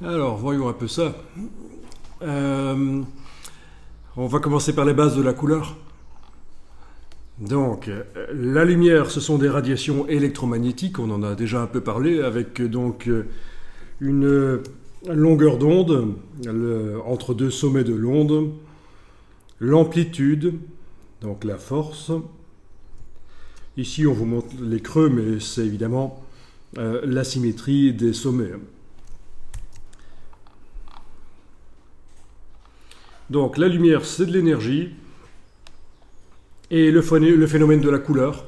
Alors, voyons un peu ça. Euh, on va commencer par les bases de la couleur. Donc, la lumière, ce sont des radiations électromagnétiques, on en a déjà un peu parlé, avec une longueur d'onde entre deux sommets de l'onde, l'amplitude, donc la force. Ici, on vous montre les creux, mais c'est évidemment la symétrie des sommets. Donc, la lumière, c'est de l'énergie, et le phénomène de la couleur,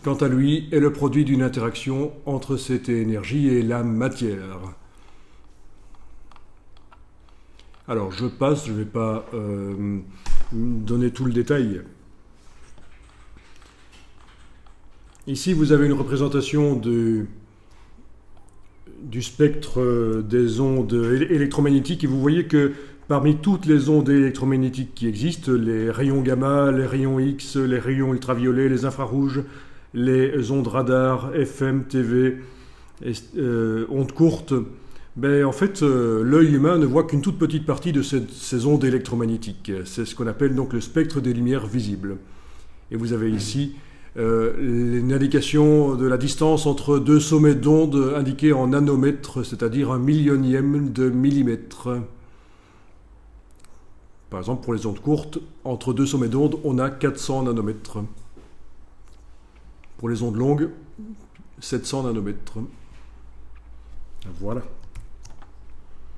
quant à lui, est le produit d'une interaction entre cette énergie et la matière. Alors, je passe, je ne vais pas donner tout le détail. Ici, vous avez une représentation du spectre des ondes électromagnétiques et vous voyez que parmi toutes les ondes électromagnétiques qui existent, les rayons gamma, les rayons X, les rayons ultraviolets, les infrarouges, les ondes radar, FM, TV, ondes courtes, en fait, l'œil humain ne voit qu'une toute petite partie de ces ondes électromagnétiques. C'est ce qu'on appelle donc le spectre des lumières visibles. Et vous avez ici une indication de la distance entre deux sommets d'onde indiqués en nanomètres, c'est-à-dire un millionième de millimètre. Par exemple, pour les ondes courtes, entre deux sommets d'onde, on a 400 nanomètres. Pour les ondes longues, 700 nanomètres. Voilà.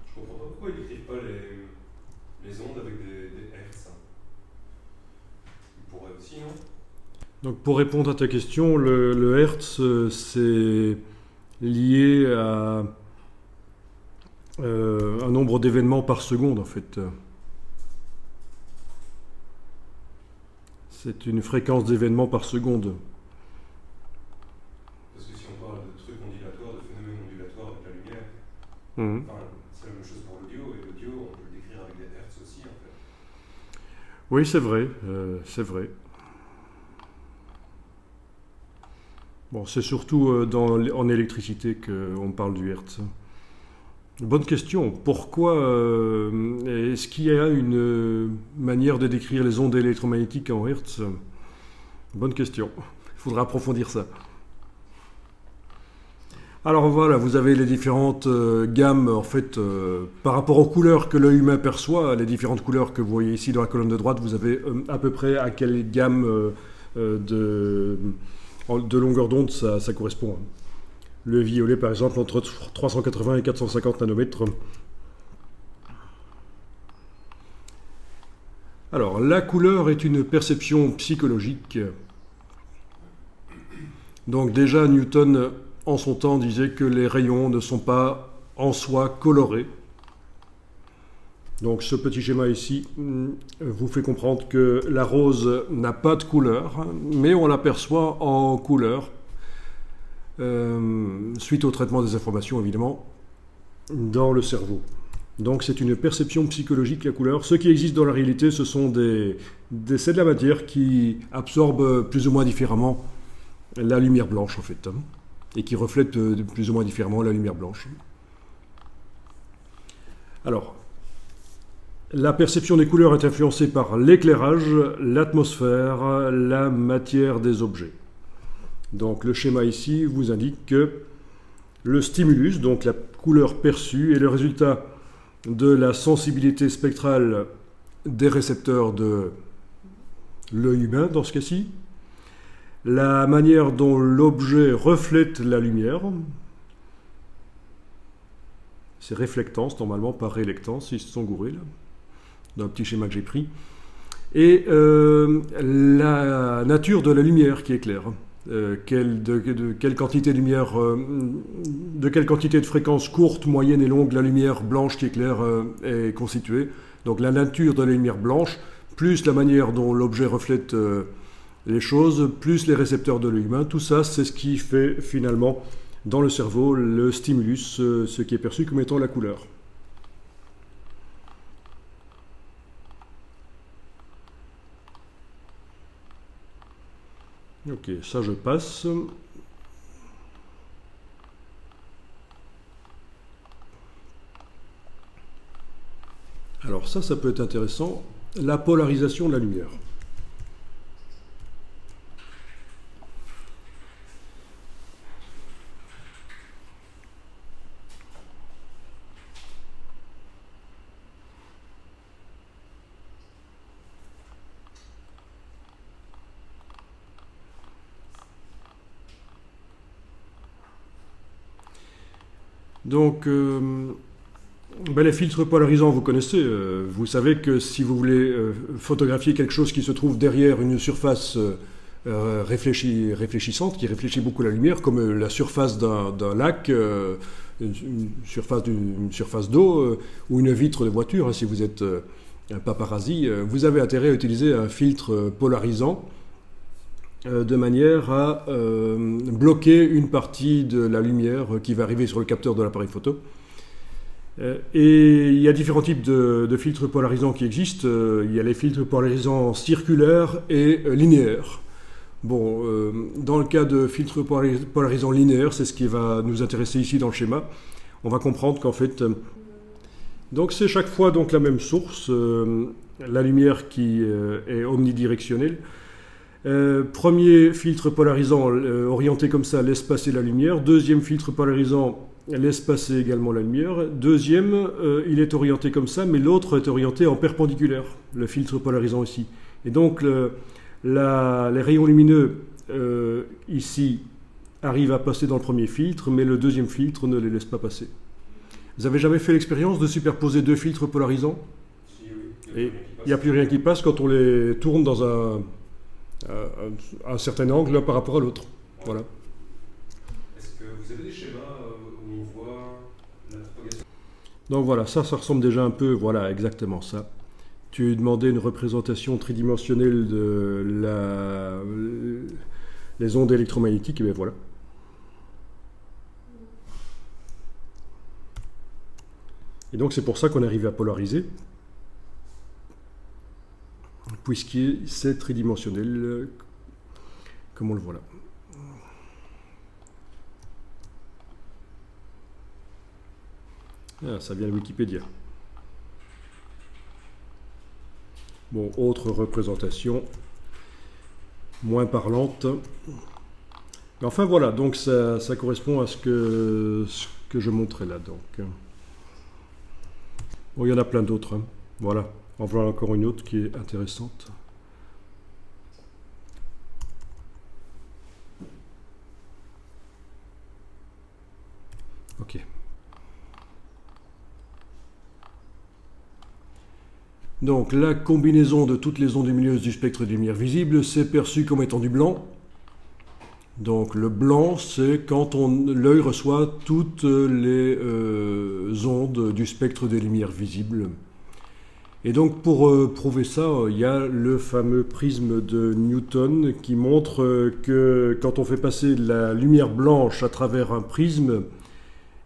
Je comprends pas pourquoi ils n'écrivent pas les ondes avec des hertz. Ils pourraient aussi, non? Donc pour répondre à ta question, le Hertz, c'est lié à un nombre d'événements par seconde en fait. C'est une fréquence d'événements par seconde. Parce que si on parle de trucs ondulatoires, de phénomènes ondulatoires avec la lumière, enfin, c'est la même chose pour l'audio, et l'audio, on peut le décrire avec des hertz aussi, en fait. Oui, c'est vrai, c'est vrai. Bon, c'est surtout en électricité qu'on parle du Hertz. Bonne question. Pourquoi est-ce qu'il y a une manière de décrire les ondes électromagnétiques en Hertz? Bonne question. Il faudra approfondir ça. Alors voilà, vous avez les différentes gammes, en fait, par rapport aux couleurs que l'œil humain perçoit, les différentes couleurs que vous voyez ici dans la colonne de droite, vous avez à peu près à quelle gamme de longueur d'onde ça correspond. Le violet, par exemple, entre 380 et 450 nanomètres. Alors, la couleur est une perception psychologique. Donc déjà, Newton, en son temps, disait que les rayons ne sont pas en soi colorés. Donc ce petit schéma ici vous fait comprendre que la rose n'a pas de couleur, mais on l'aperçoit en couleur, suite au traitement des informations évidemment, dans le cerveau. Donc c'est une perception psychologique, la couleur. Ce qui existe dans la réalité, ce sont c'est de la matière qui absorbe plus ou moins différemment la lumière blanche en fait, et qui reflète plus ou moins différemment la lumière blanche. Alors, la perception des couleurs est influencée par l'éclairage, l'atmosphère, la matière des objets. Donc le schéma ici vous indique que le stimulus, donc la couleur perçue, est le résultat de la sensibilité spectrale des récepteurs de l'œil humain dans ce cas-ci, la manière dont l'objet reflète la lumière, c'est réflectance normalement, pas rélectance, ils se sont gourés là, dans un petit schéma que j'ai pris, et la nature de la lumière qui éclaire. De quelle quantité de lumière, de quelle quantité de fréquence courte, moyenne et longue la lumière blanche qui éclaire est constituée. Donc la nature de la lumière blanche, plus la manière dont l'objet reflète les choses, plus les récepteurs de l'œil humain, tout ça c'est ce qui fait finalement dans le cerveau le stimulus, ce qui est perçu comme étant la couleur. Ok, ça je passe. Alors ça peut être intéressant, la polarisation de la lumière. Donc, les filtres polarisants, vous connaissez. Vous savez que si vous voulez photographier quelque chose qui se trouve derrière une surface réfléchissante, qui réfléchit beaucoup la lumière, comme la surface d'un lac, une surface d'eau ou une vitre de voiture, hein, si vous êtes un paparazzi, vous avez intérêt à utiliser un filtre polarisant de manière à bloquer une partie de la lumière qui va arriver sur le capteur de l'appareil photo. Et il y a différents types de filtres polarisants qui existent. Il y a les filtres polarisants circulaires et linéaires. Bon, dans le cas de filtres polarisants linéaires, c'est ce qui va nous intéresser ici dans le schéma. On va comprendre qu'en fait, donc c'est chaque fois donc la même source, la lumière qui est omnidirectionnelle. Premier filtre polarisant orienté comme ça laisse passer la lumière. Deuxième filtre polarisant laisse passer également la lumière. Deuxième, il est orienté comme ça, mais l'autre est orienté en perpendiculaire, le filtre polarisant ici. Et donc les rayons lumineux ici arrivent à passer dans le premier filtre, mais le deuxième filtre ne les laisse pas passer. Vous avez jamais fait l'expérience de superposer deux filtres polarisants? Si, oui. Et il n'y a plus rien qui passe quand on les tourne dans un certain angle par rapport à l'autre. Voilà. Est-ce que vous avez des schémas où on voit la propagation? Donc voilà, ça ressemble déjà un peu, voilà, exactement ça. Tu demandais une représentation tridimensionnelle de les ondes électromagnétiques, et bien voilà. Et donc c'est pour ça qu'on arrive à polariser, puisque c'est tridimensionnel, comme on le voit là. Ah, ça vient de Wikipédia. Bon, autre représentation, moins parlante. Mais enfin voilà, donc ça correspond à ce que je montrais là. Donc. Bon, il y en a plein d'autres. Hein. Voilà. En voilà encore une autre qui est intéressante. Ok. Donc la combinaison de toutes les ondes lumineuses du spectre de lumière visible, c'est perçu comme étant du blanc. Donc le blanc, c'est quand l'œil reçoit toutes les ondes du spectre des lumières visibles. Et donc pour prouver ça, il y a le fameux prisme de Newton qui montre que quand on fait passer la lumière blanche à travers un prisme,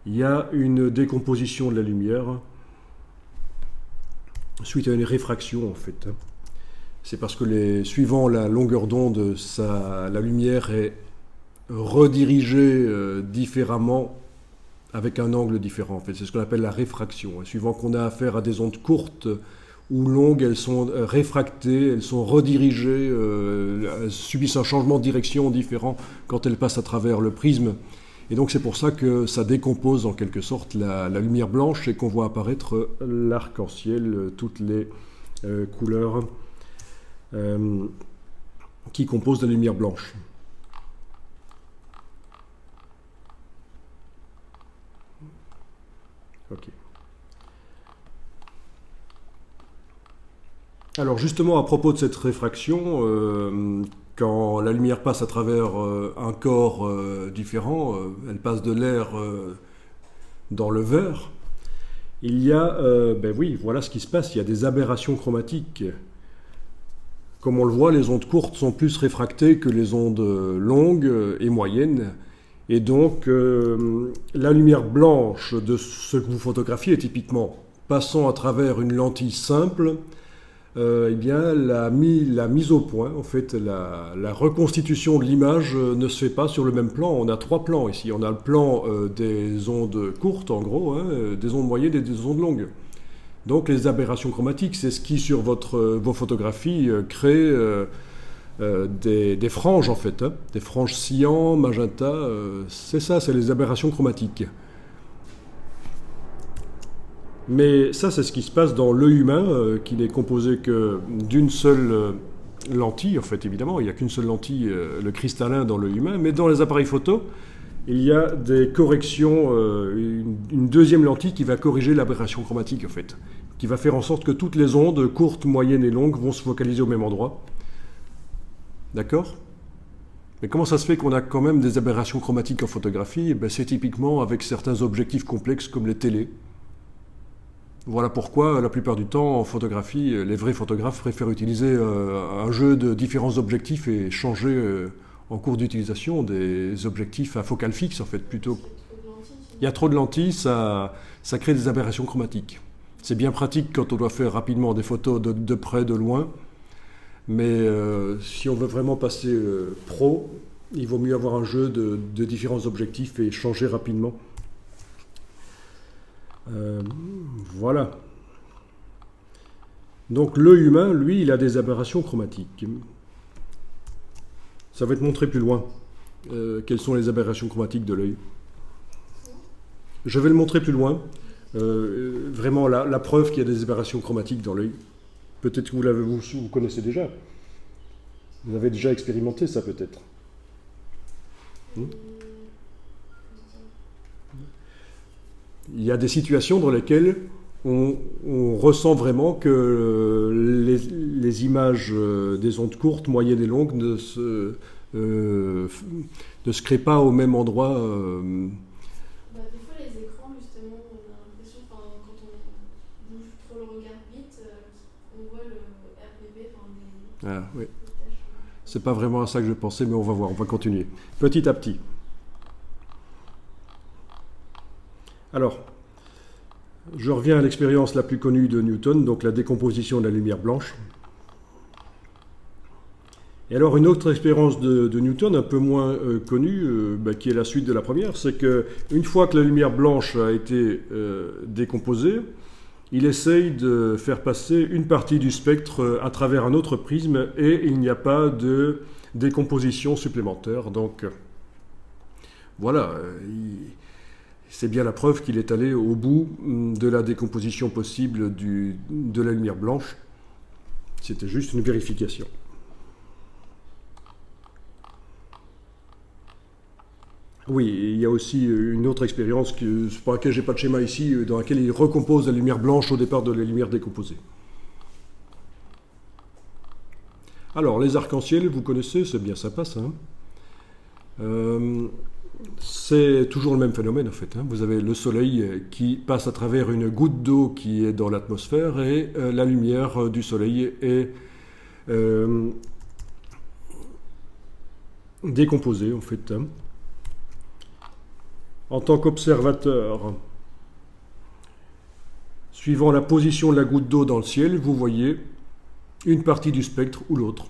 il y a une décomposition de la lumière suite à une réfraction en fait. C'est parce que suivant la longueur d'onde, la lumière est redirigée différemment avec un angle différent. En fait, c'est ce qu'on appelle la réfraction. Suivant qu'on a affaire à des ondes courtes ou longues, elles sont réfractées, elles sont redirigées, elles subissent un changement de direction différent quand elles passent à travers le prisme. Et donc c'est pour ça que ça décompose en quelque sorte la lumière blanche et qu'on voit apparaître l'arc-en-ciel, toutes les couleurs qui composent la lumière blanche. Ok. Alors justement à propos de cette réfraction, quand la lumière passe à travers un corps différent, elle passe de l'air dans le verre, il y a, oui, voilà ce qui se passe, il y a des aberrations chromatiques. Comme on le voit, les ondes courtes sont plus réfractées que les ondes longues et moyennes. Et donc, la lumière blanche de ce que vous photographiez, typiquement, passant à travers une lentille simple, eh bien, la mise au point, en fait, la reconstitution de l'image ne se fait pas sur le même plan. On a trois plans ici. On a le plan des ondes courtes, en gros, hein, des ondes moyennes et des ondes longues. Donc les aberrations chromatiques, c'est ce qui sur vos photographies crée des franges en fait, hein, des franges cyan, magenta, c'est ça, c'est les aberrations chromatiques. Mais ça, c'est ce qui se passe dans l'œil humain, qui n'est composé que d'une seule lentille, en fait, évidemment, il n'y a qu'une seule lentille, le cristallin dans l'œil humain, mais dans les appareils photo, il y a des corrections, une deuxième lentille qui va corriger l'aberration chromatique, en fait, qui va faire en sorte que toutes les ondes, courtes, moyennes et longues, vont se focaliser au même endroit. D'accord ? Mais comment ça se fait qu'on a quand même des aberrations chromatiques en photographie ? Eh bien, c'est typiquement avec certains objectifs complexes comme les télés. Voilà pourquoi, la plupart du temps, en photographie, les vrais photographes préfèrent utiliser un jeu de différents objectifs et changer en cours d'utilisation des objectifs à focale fixe, en fait, plutôt. Il y a trop de lentilles, ça crée des aberrations chromatiques. C'est bien pratique quand on doit faire rapidement des photos de près, de loin, mais si on veut vraiment passer pro, il vaut mieux avoir un jeu de différents objectifs et changer rapidement. Voilà. Donc l'œil humain, lui, il a des aberrations chromatiques. Ça va être montré plus loin. Quelles sont les aberrations chromatiques de l'œil. Je vais le montrer plus loin. Vraiment la preuve qu'il y a des aberrations chromatiques dans l'œil. Peut-être que vous connaissez déjà. Vous avez déjà expérimenté ça peut-être. Il y a des situations dans lesquelles on ressent vraiment que les images des ondes courtes, moyennes et longues ne se créent pas au même endroit. Des fois, les écrans, justement, on a l'impression, quand on bouge trop le regard vite, on voit le RGB, Ah, oui. C'est pas vraiment à ça que je pensais, mais on va voir, on va continuer. Petit à petit. Alors, je reviens à l'expérience la plus connue de Newton, donc la décomposition de la lumière blanche. Et alors, une autre expérience de Newton, un peu moins connue, qui est la suite de la première, c'est qu'une fois que la lumière blanche a été décomposée, il essaye de faire passer une partie du spectre à travers un autre prisme et il n'y a pas de décomposition supplémentaire. Donc, voilà. C'est bien la preuve qu'il est allé au bout de la décomposition possible de la lumière blanche. C'était juste une vérification. Oui, il y a aussi une autre expérience pour laquelle je n'ai pas de schéma ici, dans laquelle il recompose la lumière blanche au départ de la lumière décomposée. Alors, les arcs-en-ciel, vous connaissez, c'est bien sympa ça. C'est toujours le même phénomène en fait. Vous avez le soleil qui passe à travers une goutte d'eau qui est dans l'atmosphère et la lumière du soleil est décomposée en fait. En tant qu'observateur, suivant la position de la goutte d'eau dans le ciel, vous voyez une partie du spectre ou l'autre.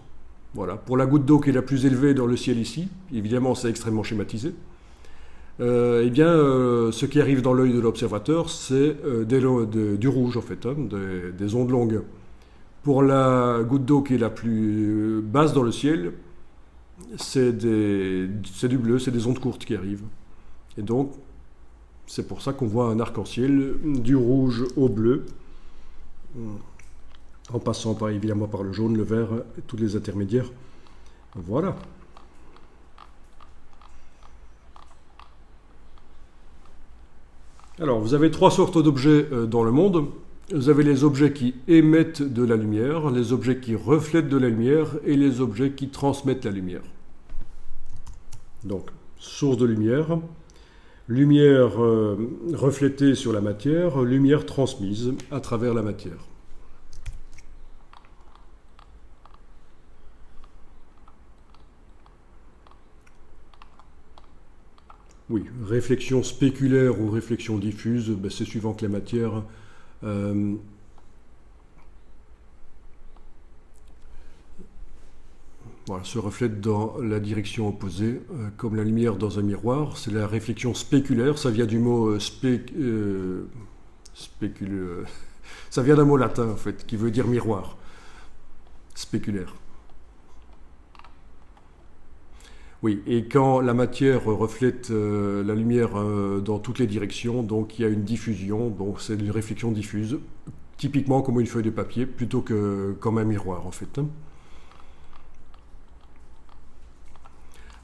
Voilà. Pour la goutte d'eau qui est la plus élevée dans le ciel ici, évidemment c'est extrêmement schématisé, ce qui arrive dans l'œil de l'observateur, c'est du rouge en fait, des ondes longues. Pour la goutte d'eau qui est la plus basse dans le ciel, c'est du bleu, c'est des ondes courtes qui arrivent. Et donc, c'est pour ça qu'on voit un arc-en-ciel du rouge au bleu, en passant évidemment par le jaune, le vert, et tous les intermédiaires. Voilà. Alors, vous avez trois sortes d'objets dans le monde. Vous avez les objets qui émettent de la lumière, les objets qui reflètent de la lumière et les objets qui transmettent la lumière. Donc, source de lumière, lumière reflétée sur la matière, lumière transmise à travers la matière. Oui, réflexion spéculaire ou réflexion diffuse, c'est suivant que la matière se reflète dans la direction opposée, comme la lumière dans un miroir. C'est la réflexion spéculaire, ça vient du mot Ça vient d'un mot latin, en fait, qui veut dire miroir, spéculaire. Oui, et quand la matière reflète la lumière dans toutes les directions, donc il y a une diffusion, donc c'est une réflexion diffuse, typiquement comme une feuille de papier, plutôt que comme un miroir, en fait.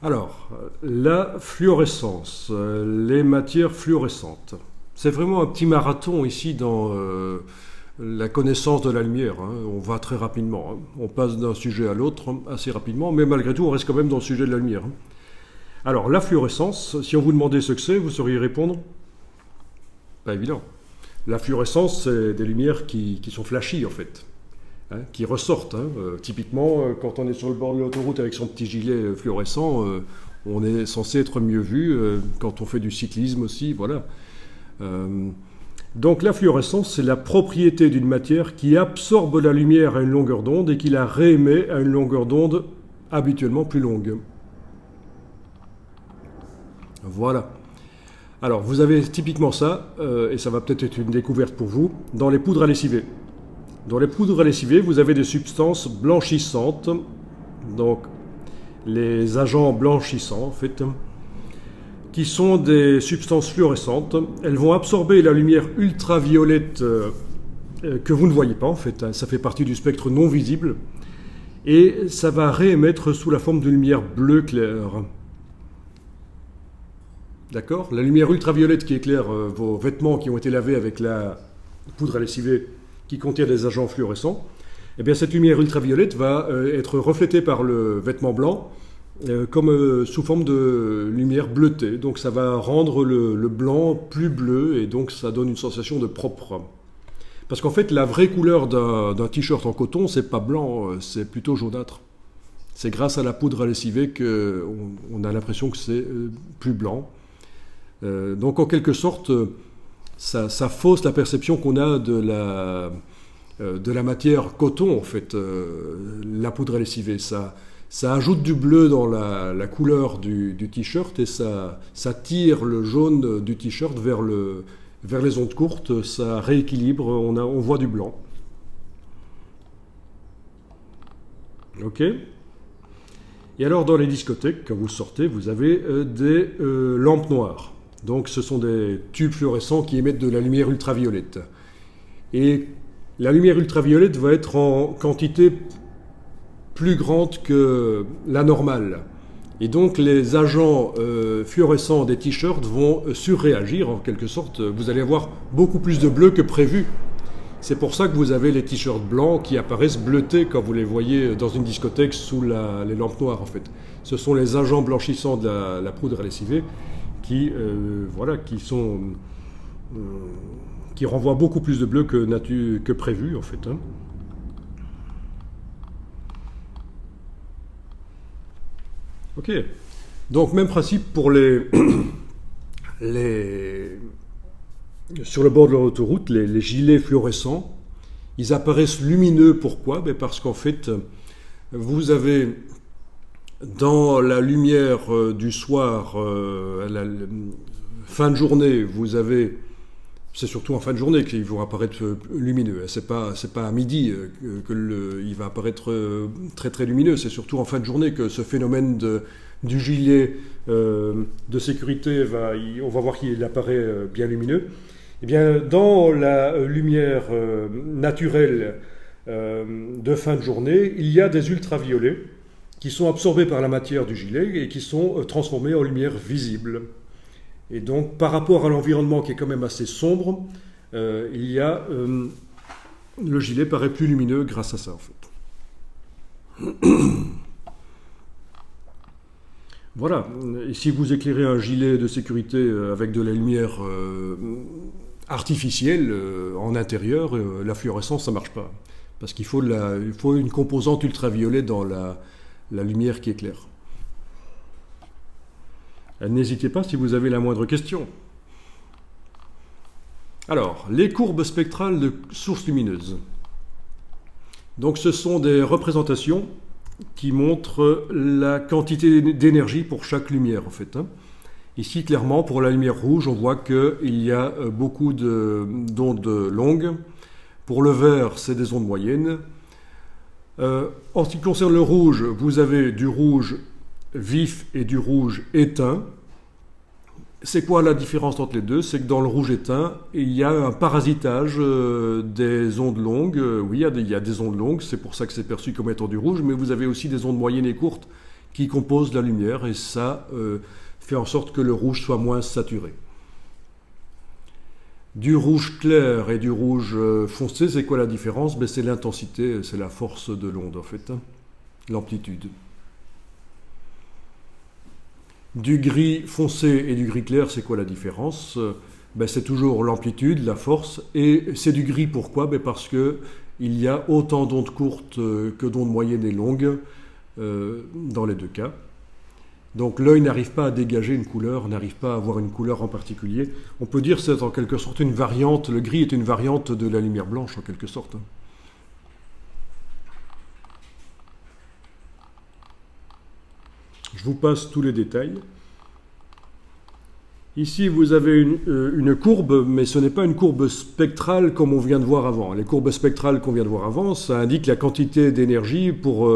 Alors, la fluorescence, les matières fluorescentes. C'est vraiment un petit marathon ici dans la connaissance de la lumière. On va très rapidement. On passe d'un sujet à l'autre assez rapidement, mais malgré tout, on reste quand même dans le sujet de la lumière. Alors, la fluorescence, si on vous demandait ce que c'est, vous sauriez répondre? Pas évident. La fluorescence, c'est des lumières qui sont flashy, en fait. Qui ressortent. Typiquement, quand on est sur le bord de l'autoroute avec son petit gilet fluorescent, on est censé être mieux vu. Quand on fait du cyclisme aussi, voilà. Donc la fluorescence, c'est la propriété d'une matière qui absorbe la lumière à une longueur d'onde et qui la réémet à une longueur d'onde habituellement plus longue. Voilà. Alors, vous avez typiquement ça, et ça va peut-être être une découverte pour vous, dans les poudres à lessiver. Dans les poudres à lessiver, vous avez des substances blanchissantes, donc les agents blanchissants, en fait, qui sont des substances fluorescentes. Elles vont absorber la lumière ultraviolette que vous ne voyez pas, en fait. Ça fait partie du spectre non visible. Et ça va réémettre sous la forme d'une lumière bleue claire. D'accord? La lumière ultraviolette qui éclaire vos vêtements qui ont été lavés avec la poudre à lessiver qui contient des agents fluorescents, eh bien cette lumière ultraviolette va être reflétée par le vêtement blanc comme sous forme de lumière bleutée. Donc ça va rendre le blanc plus bleu et donc ça donne une sensation de propre. Parce qu'en fait, la vraie couleur d'un t-shirt en coton, c'est pas blanc, c'est plutôt jaunâtre. C'est grâce à la poudre à lessiver qu'on a l'impression que c'est plus blanc. Donc en quelque sorte, ça fausse la perception qu'on a de la matière coton, en fait, la poudre à lessiver. Ça ajoute du bleu dans la couleur du t-shirt et ça tire le jaune du t-shirt vers les ondes courtes, ça rééquilibre, on voit du blanc. Ok ? Et alors dans les discothèques, quand vous sortez, vous avez des lampes noires. Donc ce sont des tubes fluorescents qui émettent de la lumière ultraviolette. Et la lumière ultraviolette va être en quantité plus grande que la normale. Et donc les agents fluorescents des t-shirts vont surréagir en quelque sorte. Vous allez avoir beaucoup plus de bleu que prévu. C'est pour ça que vous avez les t-shirts blancs qui apparaissent bleutés quand vous les voyez dans une discothèque sous les lampes noires en fait. Ce sont les agents blanchissants de la poudre à lessiver qui renvoient beaucoup plus de bleu que prévu en fait. Ok. Donc même principe pour sur le bord de l'autoroute, les gilets fluorescents, ils apparaissent lumineux. Pourquoi ? Parce qu'en fait, vous avez dans la lumière du soir, la fin de journée, vous avez, c'est surtout en fin de journée qu'ils vont apparaître lumineux. C'est pas à midi qu'il va apparaître très très lumineux. C'est surtout en fin de journée que ce phénomène du gilet de sécurité, on va voir qu'il apparaît bien lumineux. Eh bien, dans la lumière naturelle de fin de journée, il y a des ultraviolets qui sont absorbés par la matière du gilet et qui sont transformés en lumière visible. Et donc, par rapport à l'environnement qui est quand même assez sombre, le gilet paraît plus lumineux grâce à ça, en fait. Voilà. Et si vous éclairez un gilet de sécurité avec de la lumière artificielle en intérieur, la fluorescence, ça ne marche pas. Parce qu'il faut une composante ultraviolet dans la lumière qui éclaire. N'hésitez pas si vous avez la moindre question. Alors, les courbes spectrales de sources lumineuses. Donc ce sont des représentations qui montrent la quantité d'énergie pour chaque lumière en fait. Ici clairement pour la lumière rouge on voit qu'il y a beaucoup d'ondes longues, Pour le vert, c'est des ondes moyennes. En ce qui concerne le rouge, vous avez du rouge vif et du rouge éteint. C'est quoi la différence entre les deux? C'est que dans le rouge éteint, il y a un parasitage des ondes longues. Oui, il y a des ondes longues, c'est pour ça que c'est perçu comme étant du rouge, mais vous avez aussi des ondes moyennes et courtes qui composent la lumière, et ça fait en sorte que le rouge soit moins saturé. Du rouge clair et du rouge foncé, c'est quoi la différence? C'est l'intensité, c'est la force de l'onde en fait, l'amplitude. Du gris foncé et du gris clair, c'est quoi la différence? C'est toujours l'amplitude, la force, et c'est du gris pourquoi? Parce qu'il y a autant d'ondes courtes que d'ondes moyennes et longues dans les deux cas. Donc l'œil n'arrive pas à dégager une couleur, n'arrive pas à avoir une couleur en particulier. On peut dire que c'est en quelque sorte une variante, le gris est une variante de la lumière blanche en quelque sorte. Je vous passe tous les détails. Ici, vous avez une courbe, mais ce n'est pas une courbe spectrale comme on vient de voir avant. Les courbes spectrales qu'on vient de voir avant, ça indique la quantité d'énergie pour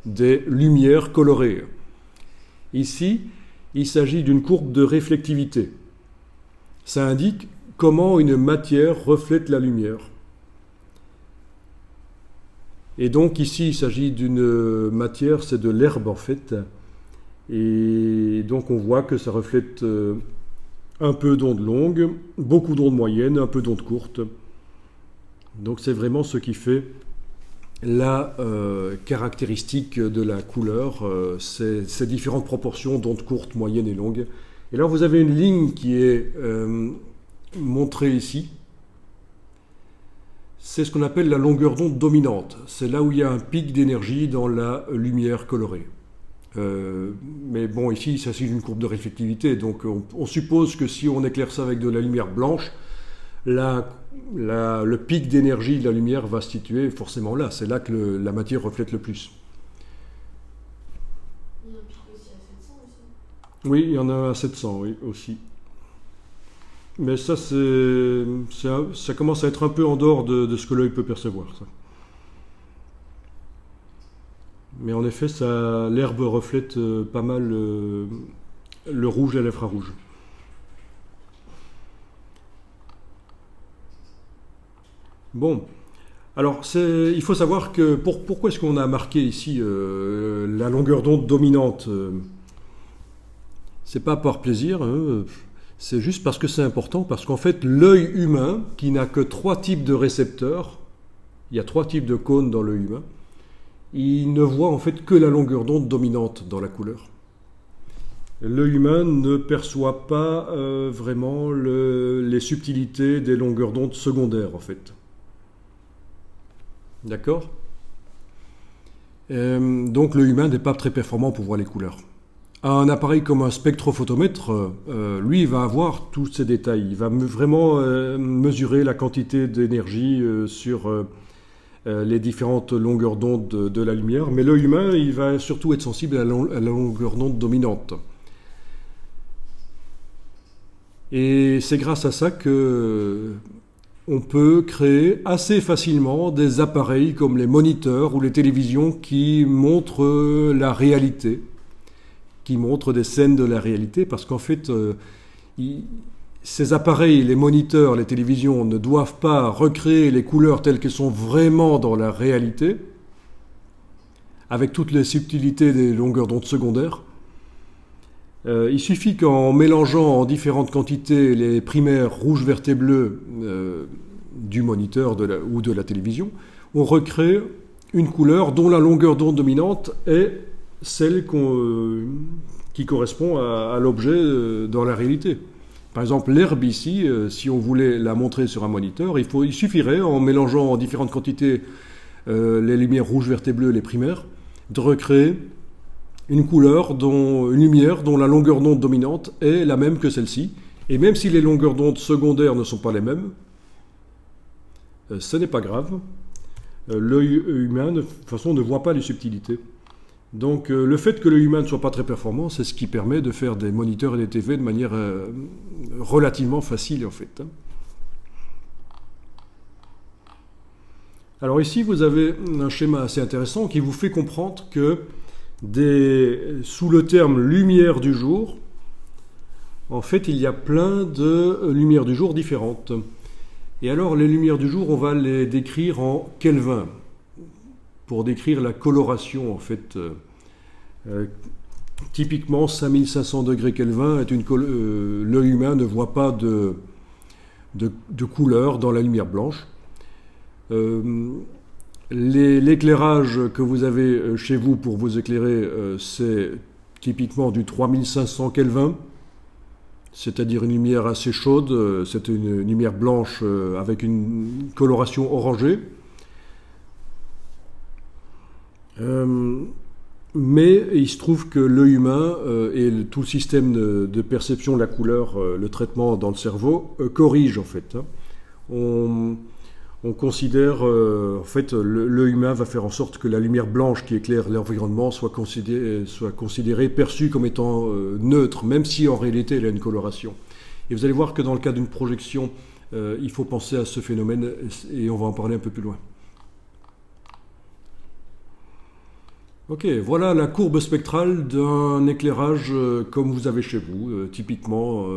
des lumières colorées. Ici, il s'agit d'une courbe de réflectivité. Ça indique comment une matière reflète la lumière. Et donc ici, il s'agit d'une matière, c'est de l'herbe en fait. Et donc on voit que ça reflète un peu d'ondes longues, beaucoup d'ondes moyennes, un peu d'ondes courtes. Donc c'est vraiment ce qui fait la caractéristique de la couleur, ces différentes proportions d'ondes courtes, moyennes et longues. Et là vous avez une ligne qui est montrée ici. C'est ce qu'on appelle la longueur d'onde dominante. C'est là où il y a un pic d'énergie dans la lumière colorée. Mais bon, ici, il s'agit d'une courbe de réflectivité, donc on suppose que si on éclaire ça avec de la lumière blanche, le pic d'énergie de la lumière va se situer forcément là. C'est là que la matière reflète le plus. Il y a un pic aussi à 700 aussi. Oui, il y en a à 700, oui, aussi. Mais ça, ça commence à être un peu en dehors de ce que l'œil peut percevoir, ça. Mais en effet, l'herbe reflète pas mal le rouge et l'infrarouge. Bon, alors il faut savoir que pourquoi est-ce qu'on a marqué ici la longueur d'onde dominante? C'est pas par plaisir, hein, c'est juste parce que c'est important, parce qu'en fait, l'œil humain, qui n'a que 3 types de récepteurs, il y a 3 types de cônes dans l'œil humain, il ne voit en fait que la longueur d'onde dominante dans la couleur. L'œil humain ne perçoit pas vraiment les subtilités des longueurs d'onde secondaires en fait. D'accord? Donc l'œil humain n'est pas très performant pour voir les couleurs. Un appareil comme un spectrophotomètre, lui, il va avoir tous ces détails. Il va vraiment mesurer la quantité d'énergie sur les différentes longueurs d'onde de la lumière, mais l'œil humain, il va surtout être sensible à la longueur d'onde dominante. Et c'est grâce à ça que on peut créer assez facilement des appareils comme les moniteurs ou les télévisions qui montrent la réalité, qui montrent des scènes de la réalité, parce qu'en fait, ces appareils, les moniteurs, les télévisions ne doivent pas recréer les couleurs telles qu'elles sont vraiment dans la réalité, avec toutes les subtilités des longueurs d'onde secondaires. Il suffit qu'en mélangeant en différentes quantités les primaires rouge, vert et bleu du moniteur ou de la télévision, on recrée une couleur dont la longueur d'onde dominante est celle qui correspond à l'objet dans la réalité. Par exemple, l'herbe ici, si on voulait la montrer sur un moniteur, il suffirait, en mélangeant en différentes quantités les lumières rouge, vert et bleu, les primaires, de recréer une lumière dont la longueur d'onde dominante est la même que celle-ci. Et même si les longueurs d'onde secondaires ne sont pas les mêmes, ce n'est pas grave. L'œil humain, de toute façon, ne voit pas les subtilités. Donc le fait que l'œil humain ne soit pas très performant, c'est ce qui permet de faire des moniteurs et des TV de manière relativement facile en fait. Alors ici, vous avez un schéma assez intéressant qui vous fait comprendre que sous le terme lumière du jour, en fait, il y a plein de lumières du jour différentes. Et alors, les lumières du jour, on va les décrire en Kelvin, pour décrire la coloration, en fait. Typiquement, 5500 degrés Kelvin, l'œil humain ne voit pas de couleur dans la lumière blanche. L'éclairage que vous avez chez vous pour vous éclairer, c'est typiquement du 3500 Kelvin, c'est-à-dire une lumière assez chaude, c'est une lumière blanche avec une coloration orangée. Mais il se trouve que l'œil humain et tout le système de perception de la couleur, le traitement dans le cerveau, corrige en fait. On considère, en fait, l'œil humain va faire en sorte que la lumière blanche qui éclaire l'environnement soit considérée, perçue comme étant neutre, même si en réalité elle a une coloration. Et vous allez voir que dans le cas d'une projection, il faut penser à ce phénomène et on va en parler un peu plus loin. Ok, voilà la courbe spectrale d'un éclairage comme vous avez chez vous, typiquement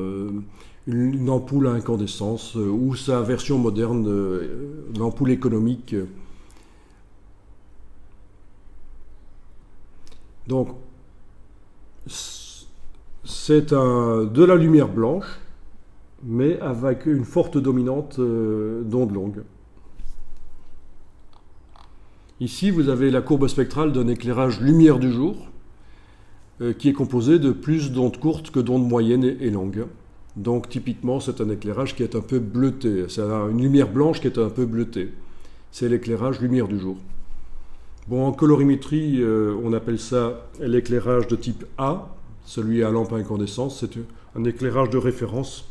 une ampoule à incandescence ou sa version moderne, l'ampoule économique. Donc, c'est de la lumière blanche, mais avec une forte dominante d'onde longue. Ici, vous avez la courbe spectrale d'un éclairage lumière du jour, qui est composé de plus d'ondes courtes que d'ondes moyennes et longues. Donc, typiquement, c'est un éclairage qui est un peu bleuté. C'est une lumière blanche qui est un peu bleutée. C'est l'éclairage lumière du jour. Bon, en colorimétrie, on appelle ça l'éclairage de type A, celui à lampe à incandescence. C'est un éclairage de référence.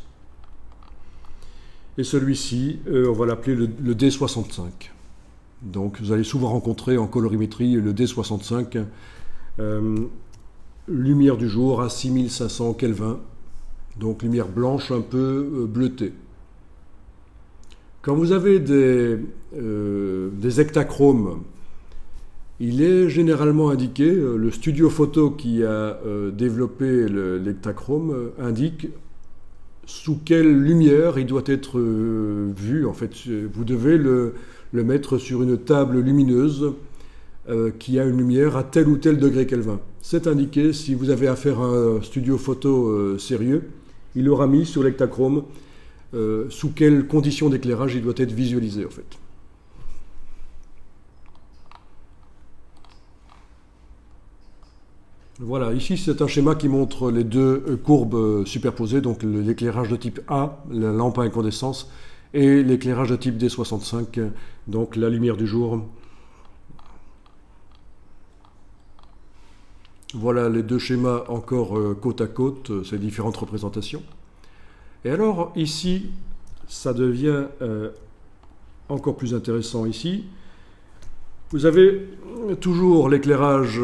Et celui-ci, on va l'appeler le D65. Donc vous allez souvent rencontrer en colorimétrie le D65, lumière du jour à 6500 Kelvin, donc lumière blanche un peu bleutée. Quand vous avez des hectachromes, il est généralement indiqué, le studio photo qui a développé l'hectachrome indique sous quelle lumière il doit être vu. En fait, vous devez le mettre sur une table lumineuse qui a une lumière à tel ou tel degré Kelvin. C'est indiqué, si vous avez affaire à un studio photo sérieux, il aura mis sur l'hectachrome sous quelles conditions d'éclairage il doit être visualisé en fait. Voilà, ici c'est un schéma qui montre les deux courbes superposées, donc l'éclairage de type A, la lampe à incandescence, et l'éclairage de type D65, donc la lumière du jour. Voilà les deux schémas encore côte à côte, ces différentes représentations. Et alors ici, ça devient encore plus intéressant ici. Vous avez toujours l'éclairage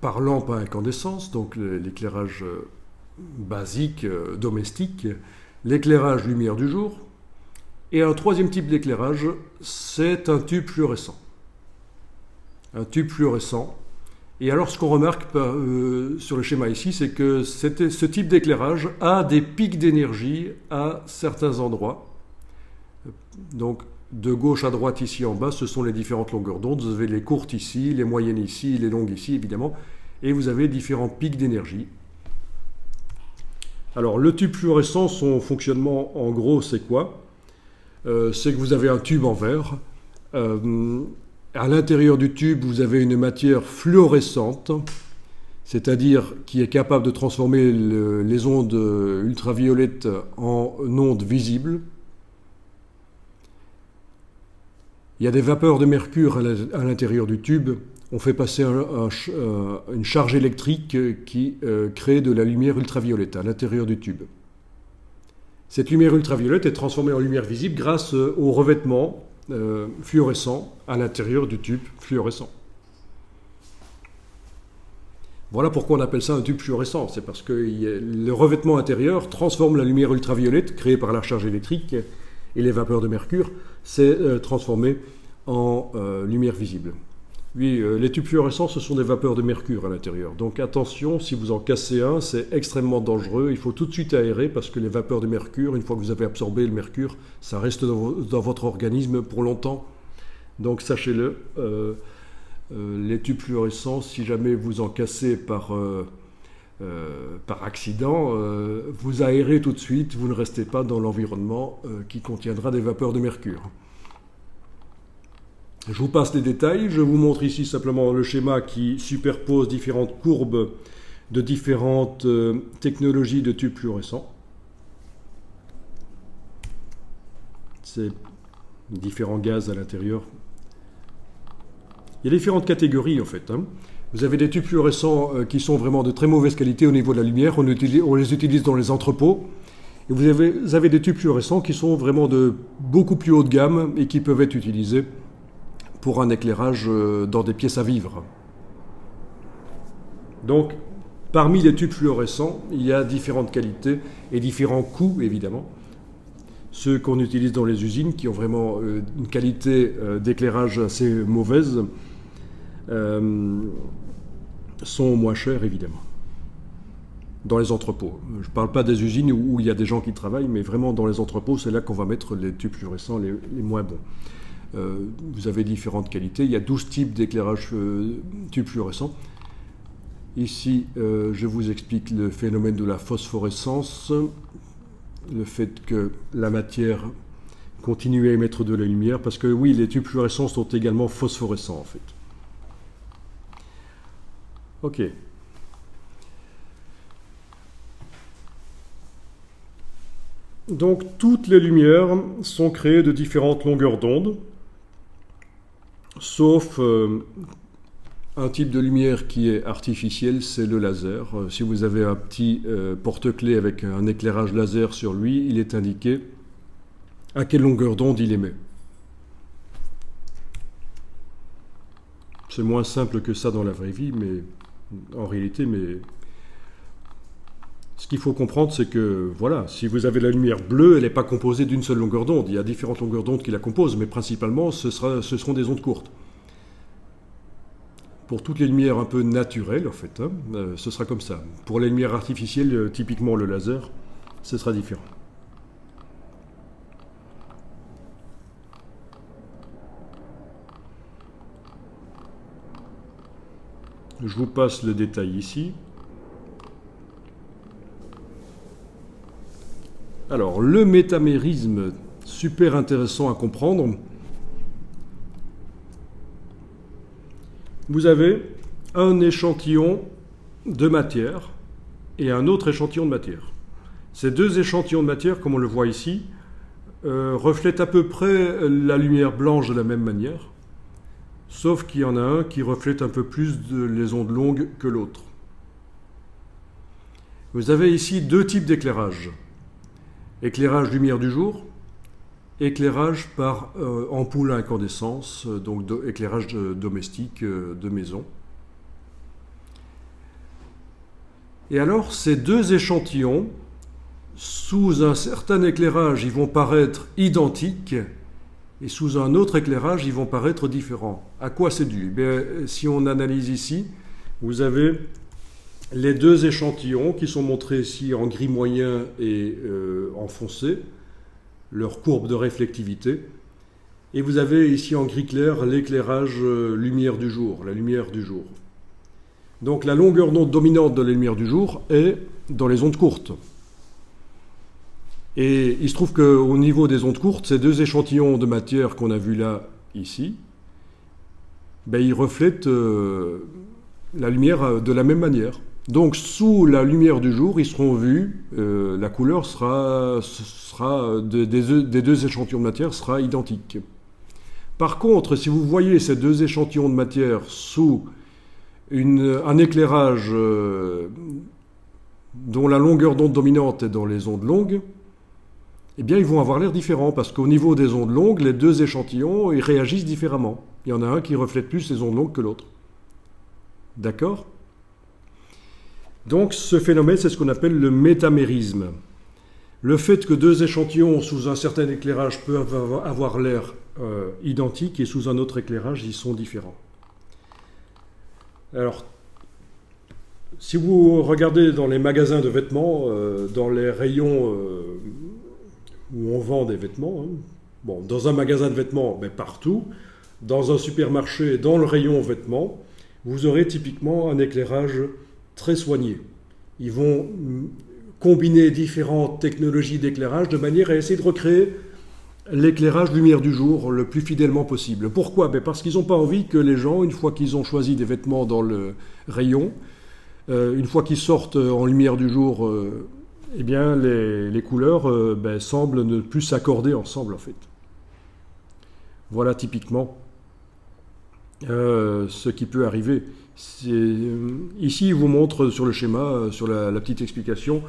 par lampe à incandescence, donc l'éclairage basique, domestique, l'éclairage lumière du jour, et un troisième type d'éclairage, c'est un tube fluorescent. Un tube fluorescent. Et alors ce qu'on remarque sur le schéma ici, c'est que ce type d'éclairage a des pics d'énergie à certains endroits. Donc de gauche à droite ici en bas, ce sont les différentes longueurs d'onde. Vous avez les courtes ici, les moyennes ici, les longues ici évidemment, et vous avez différents pics d'énergie. Alors le tube fluorescent, son fonctionnement en gros c'est quoi ? C'est que vous avez un tube en verre. À l'intérieur du tube, vous avez une matière fluorescente, c'est-à-dire qui est capable de transformer les ondes ultraviolettes en ondes visibles. Il y a des vapeurs de mercure à l'intérieur du tube. On fait passer une charge électrique qui crée de la lumière ultraviolette à l'intérieur du tube. Cette lumière ultraviolette est transformée en lumière visible grâce au revêtement fluorescent à l'intérieur du tube fluorescent. Voilà pourquoi on appelle ça un tube fluorescent. C'est parce que le revêtement intérieur transforme la lumière ultraviolette créée par la charge électrique et les vapeurs de mercure, c'est transformé en lumière visible. Oui, les tubes fluorescents, ce sont des vapeurs de mercure à l'intérieur. Donc attention, si vous en cassez un, c'est extrêmement dangereux. Il faut tout de suite aérer parce que les vapeurs de mercure, une fois que vous avez absorbé le mercure, ça reste dans votre organisme pour longtemps. Donc sachez-le, les tubes fluorescents, si jamais vous en cassez par accident, vous aérez tout de suite, vous ne restez pas dans l'environnement qui contiendra des vapeurs de mercure. Je vous passe les détails, je vous montre ici simplement le schéma qui superpose différentes courbes de différentes technologies de tubes fluorescents. C'est différents gaz à l'intérieur. Il y a différentes catégories en fait. Vous avez des tubes fluorescents qui sont vraiment de très mauvaise qualité au niveau de la lumière, on les utilise dans les entrepôts. Et vous avez des tubes fluorescents qui sont vraiment de beaucoup plus haut de gamme et qui peuvent être utilisés pour un éclairage dans des pièces à vivre. Donc, parmi les tubes fluorescents, il y a différentes qualités et différents coûts, évidemment. Ceux qu'on utilise dans les usines, qui ont vraiment une qualité d'éclairage assez mauvaise, sont moins chers, évidemment. Dans les entrepôts. Je ne parle pas des usines où il y a des gens qui travaillent, mais vraiment dans les entrepôts, c'est là qu'on va mettre les tubes fluorescents les moins bons. Vous avez différentes qualités. Il y a 12 types d'éclairage tubes fluorescents. Ici, je vous explique le phénomène de la phosphorescence, le fait que la matière continue à émettre de la lumière, parce que oui, les tubes fluorescents sont également phosphorescents, en fait. Ok. Donc, toutes les lumières sont créées de différentes longueurs d'onde, sauf un type de lumière qui est artificielle, c'est le laser. Si vous avez un petit porte-clés avec un éclairage laser sur lui, il est indiqué à quelle longueur d'onde il émet. C'est moins simple que ça dans la vraie vie, mais en réalité, ce qu'il faut comprendre, c'est que, voilà, si vous avez la lumière bleue, elle n'est pas composée d'une seule longueur d'onde. Il y a différentes longueurs d'onde qui la composent, mais principalement, ce seront des ondes courtes. Pour toutes les lumières un peu naturelles, en fait, ce sera comme ça. Pour les lumières artificielles, typiquement le laser, ce sera différent. Je vous passe le détail ici. Alors, le métamérisme, super intéressant à comprendre. Vous avez un échantillon de matière et un autre échantillon de matière. Ces deux échantillons de matière, comme on le voit ici, reflètent à peu près la lumière blanche de la même manière, sauf qu'il y en a un qui reflète un peu plus les ondes longues que l'autre. Vous avez ici deux types d'éclairage. Éclairage lumière du jour, éclairage par ampoule à incandescence, donc éclairage domestique de maison. Et alors, ces deux échantillons, sous un certain éclairage, ils vont paraître identiques, et sous un autre éclairage, ils vont paraître différents. À quoi c'est dû ? Si on analyse ici, vous avez les deux échantillons qui sont montrés ici en gris moyen et en foncé, leur courbe de réflectivité. Et vous avez ici en gris clair l'éclairage lumière du jour, la lumière du jour. Donc la longueur d'onde dominante de la lumière du jour est dans les ondes courtes. Et il se trouve qu'au niveau des ondes courtes, ces deux échantillons de matière qu'on a vus là, ici, ils reflètent la lumière de la même manière. Donc sous la lumière du jour, ils seront vus, la couleur des deux échantillons de matière sera identique. Par contre, si vous voyez ces deux échantillons de matière sous un éclairage dont la longueur d'onde dominante est dans les ondes longues, eh bien ils vont avoir l'air différents, parce qu'au niveau des ondes longues, les deux échantillons ils réagissent différemment. Il y en a un qui reflète plus les ondes longues que l'autre. D'accord ? Donc ce phénomène, c'est ce qu'on appelle le métamérisme. Le fait que deux échantillons sous un certain éclairage peuvent avoir l'air identiques et sous un autre éclairage, ils sont différents. Alors, si vous regardez dans les magasins de vêtements, dans les rayons où on vend des vêtements, bon, dans un magasin de vêtements, mais partout, dans un supermarché, dans le rayon vêtements, vous aurez typiquement un éclairage très soigné. Ils vont combiner différentes technologies d'éclairage de manière à essayer de recréer l'éclairage lumière du jour le plus fidèlement possible. Pourquoi ? Parce qu'ils n'ont pas envie que les gens, une fois qu'ils ont choisi des vêtements dans le rayon, une fois qu'ils sortent en lumière du jour, eh bien les couleurs semblent ne plus s'accorder ensemble en fait. Voilà typiquement ce qui peut arriver. Ici, il vous montre sur le schéma, sur la petite explication,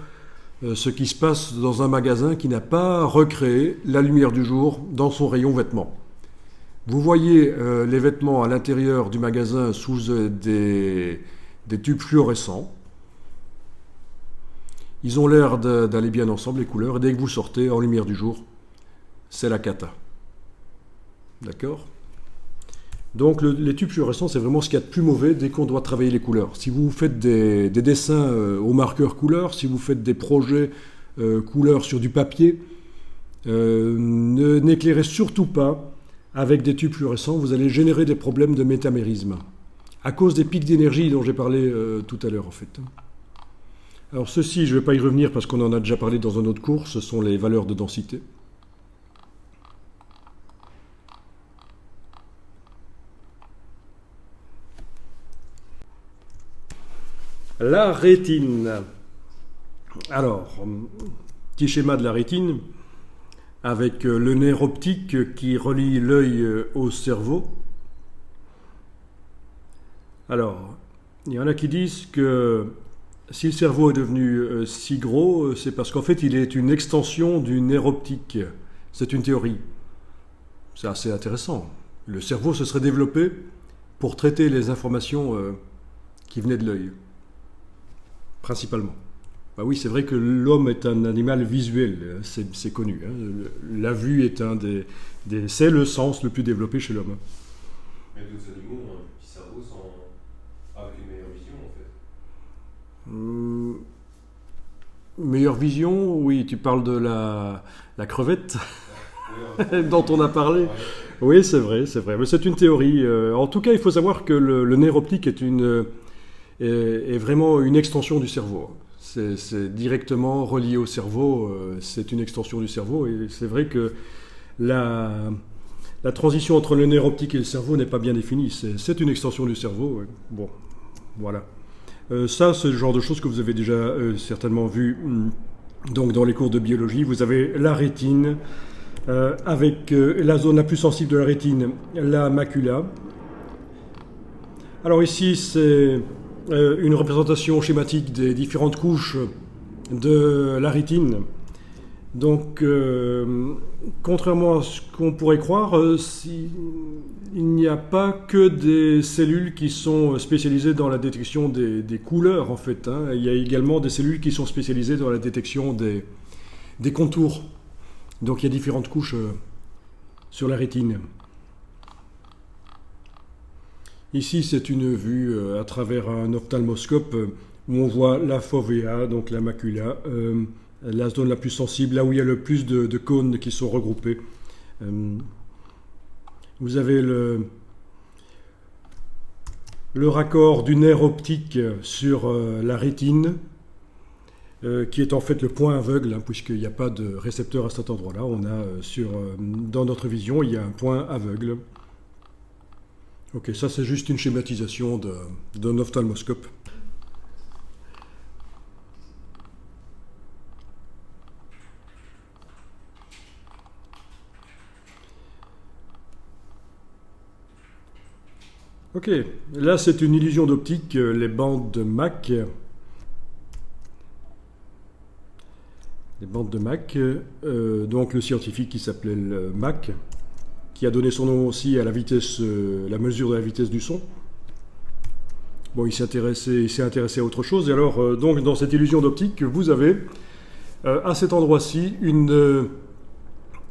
ce qui se passe dans un magasin qui n'a pas recréé la lumière du jour dans son rayon vêtements. Vous voyez les vêtements à l'intérieur du magasin sous des tubes fluorescents. Ils ont l'air d'aller bien ensemble, les couleurs, et dès que vous sortez en lumière du jour, c'est la cata. D'accord ? Donc les tubes fluorescents, c'est vraiment ce qu'il y a de plus mauvais dès qu'on doit travailler les couleurs. Si vous faites des dessins au marqueur couleur, si vous faites des projets couleurs sur du papier, n'éclairez surtout pas avec des tubes fluorescents, vous allez générer des problèmes de métamérisme, à cause des pics d'énergie dont j'ai parlé tout à l'heure en fait. Alors ceci, je ne vais pas y revenir parce qu'on en a déjà parlé dans un autre cours, ce sont les valeurs de densité. La rétine. Alors, petit schéma de la rétine, avec le nerf optique qui relie l'œil au cerveau. Alors, il y en a qui disent que si le cerveau est devenu si gros, c'est parce qu'en fait il est une extension du nerf optique. C'est une théorie. C'est assez intéressant. Le cerveau se serait développé pour traiter les informations qui venaient de l'œil. Principalement. Bah oui, c'est vrai que l'homme est un animal visuel, c'est connu. Hein. La vue est c'est le sens le plus développé chez l'homme. Mais d'autres animaux ont un petit cerveau avec une meilleure vision, en fait. Meilleure vision, oui, tu parles de la crevette dont on a parlé. Ouais. Oui, c'est vrai, mais c'est une théorie. En tout cas, il faut savoir que le nerf optique est vraiment une extension du cerveau. C'est directement relié au cerveau, c'est une extension du cerveau, et c'est vrai que la transition entre le nerf optique et le cerveau n'est pas bien définie, c'est une extension du cerveau. Bon, voilà. Ça, c'est le genre de choses que vous avez déjà certainement vu donc dans les cours de biologie. Vous avez la rétine, avec la zone la plus sensible de la rétine, la macula. Alors ici, c'est une représentation schématique des différentes couches de la rétine. Donc, contrairement à ce qu'on pourrait croire, il n'y a pas que des cellules qui sont spécialisées dans la détection des couleurs, en fait. Hein. Il y a également des cellules qui sont spécialisées dans la détection des contours. Donc, il y a différentes couches sur la rétine. Ici, c'est une vue à travers un ophtalmoscope où on voit la fovea, donc la macula, la zone la plus sensible, là où il y a le plus de cônes qui sont regroupés. Vous avez le raccord du nerf optique sur la rétine, qui est en fait le point aveugle, hein, puisqu'il n'y a pas de récepteur à cet endroit-là. On a dans notre vision, il y a un point aveugle. Ok, ça c'est juste une schématisation d'un ophtalmoscope. Ok, là c'est une illusion d'optique, les bandes de Mach. Les bandes de Mach, donc le scientifique qui s'appelait Mach, qui a donné son nom aussi à la vitesse, la mesure de la vitesse du son. Bon, il s'est intéressé à autre chose. Et alors, donc, dans cette illusion d'optique, vous avez À cet endroit-ci, une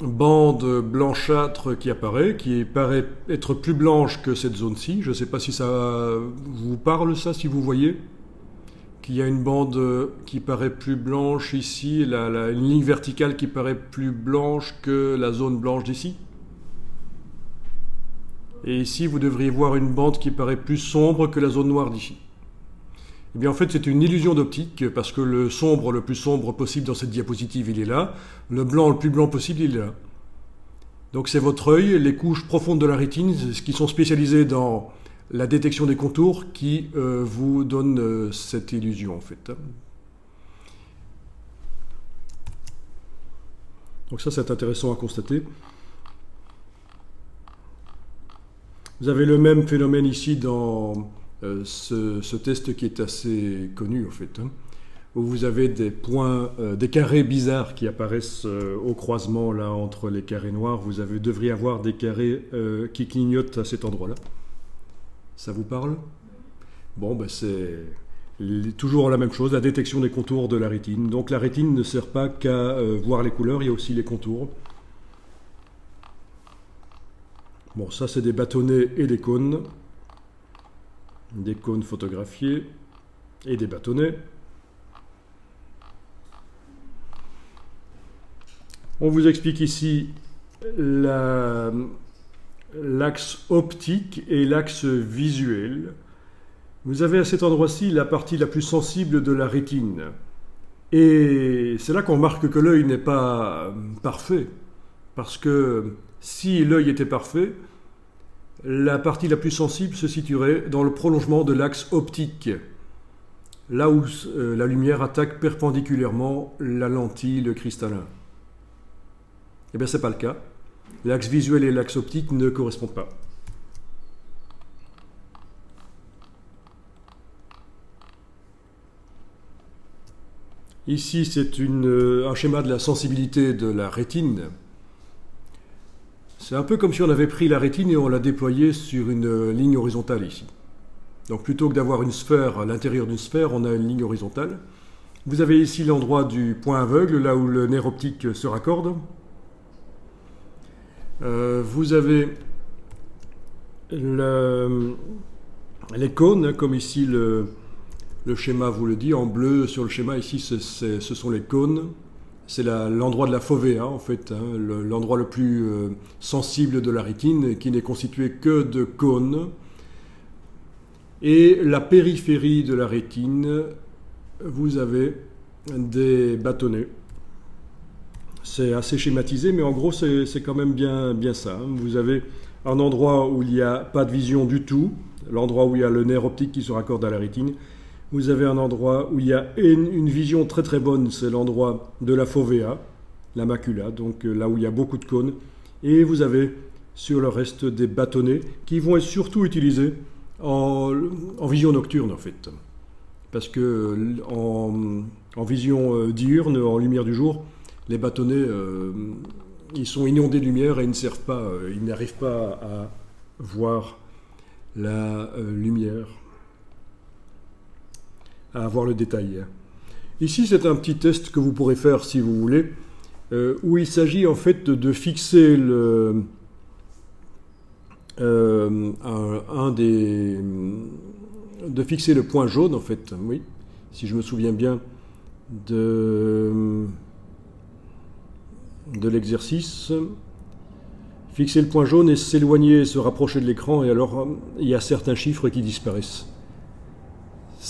bande blanchâtre qui apparaît, qui paraît être plus blanche que cette zone-ci. Je ne sais pas si ça vous parle, ça, si vous voyez. Qu'il y a une bande qui paraît plus blanche ici, une ligne verticale qui paraît plus blanche que la zone blanche d'ici. Et ici, vous devriez voir une bande qui paraît plus sombre que la zone noire d'ici. Eh bien, en fait, c'est une illusion d'optique, parce que le sombre, le plus sombre possible dans cette diapositive, il est là. Le blanc, le plus blanc possible, il est là. Donc c'est votre œil, les couches profondes de la rétine, qui sont spécialisées dans la détection des contours, qui vous donnent cette illusion, en fait. Donc ça, c'est intéressant à constater. Vous avez le même phénomène ici dans ce test qui est assez connu, en fait, où vous avez des points, des carrés bizarres qui apparaissent au croisement là entre les carrés noirs. Vous devriez avoir des carrés qui clignotent à cet endroit-là. Ça vous parle? Bon, ben c'est toujours la même chose, la détection des contours de la rétine. Donc la rétine ne sert pas qu'à voir les couleurs, il y a aussi les contours. Bon, ça c'est des bâtonnets et des cônes photographiés et des bâtonnets. On vous explique ici l'axe optique et l'axe visuel. Vous avez à cet endroit-ci la partie la plus sensible de la rétine. Et c'est là qu'on remarque que l'œil n'est pas parfait. Parce que si l'œil était parfait, la partie la plus sensible se situerait dans le prolongement de l'axe optique, là où la lumière attaque perpendiculairement la lentille, le cristallin. Eh bien, ce n'est pas le cas. L'axe visuel et l'axe optique ne correspondent pas. Ici, c'est un schéma de la sensibilité de la rétine. C'est un peu comme si on avait pris la rétine et on l'a déployée sur une ligne horizontale ici. Donc plutôt que d'avoir une sphère à l'intérieur d'une sphère, on a une ligne horizontale. Vous avez ici l'endroit du point aveugle, là où le nerf optique se raccorde. Vous avez les cônes, comme ici le schéma vous le dit, en bleu sur le schéma, ici ce sont les cônes. C'est l'endroit de la fovea, en fait, l'endroit le plus sensible de la rétine, qui n'est constitué que de cônes. Et la périphérie de la rétine, vous avez des bâtonnets. C'est assez schématisé, mais en gros, c'est quand même bien ça. Vous avez un endroit où il n'y a pas de vision du tout, l'endroit où il y a le nerf optique qui se raccorde à la rétine. Vous avez un endroit où il y a une vision très très bonne, c'est l'endroit de la fovea, la macula, donc là où il y a beaucoup de cônes. Et vous avez sur le reste des bâtonnets qui vont être surtout utilisés en vision nocturne, en fait. Parce que en vision diurne, en lumière du jour, les bâtonnets, ils sont inondés de lumière et ils ne servent pas, ils n'arrivent pas à voir la lumière, à avoir le détail. Ici, c'est un petit test que vous pourrez faire si vous voulez, où il s'agit en fait de fixer de fixer le point jaune, en fait, oui, si je me souviens bien de l'exercice. Fixer le point jaune et s'éloigner, se rapprocher de l'écran, et alors il y a certains chiffres qui disparaissent.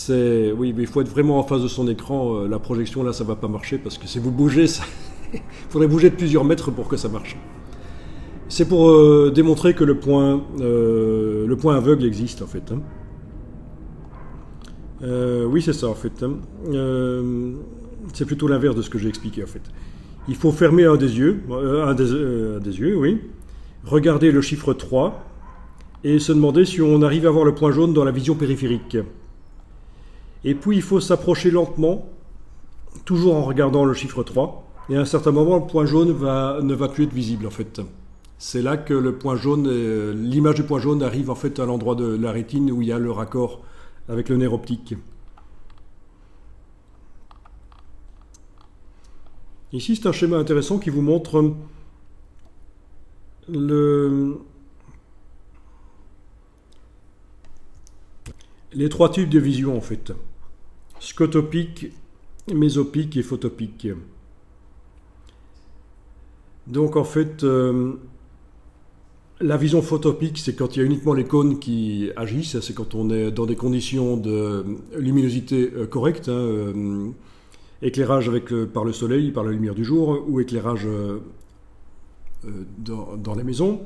Oui, mais il faut être vraiment en face de son écran. La projection, là, ça ne va pas marcher, parce que si vous bougez, il faudrait bouger de plusieurs mètres pour que ça marche. C'est pour démontrer que le point aveugle existe, en fait. Oui, c'est ça, en fait. C'est plutôt l'inverse de ce que j'ai expliqué, en fait. Il faut fermer un des yeux, oui. Regarder le chiffre 3 et se demander si on arrive à voir le point jaune dans la vision périphérique. Et puis il faut s'approcher lentement, toujours en regardant le chiffre 3, et à un certain moment le point jaune ne va plus être visible, en fait. C'est là que le point jaune, l'image du point jaune arrive en fait à l'endroit de la rétine où il y a le raccord avec le nerf optique. Ici, c'est un schéma intéressant qui vous montre les trois types de vision en fait. Scotopique, mésopique et photopique. Donc en fait, la vision photopique, c'est quand il y a uniquement les cônes qui agissent, c'est quand on est dans des conditions de luminosité correctes, éclairage par le soleil, par la lumière du jour, ou éclairage dans les maisons.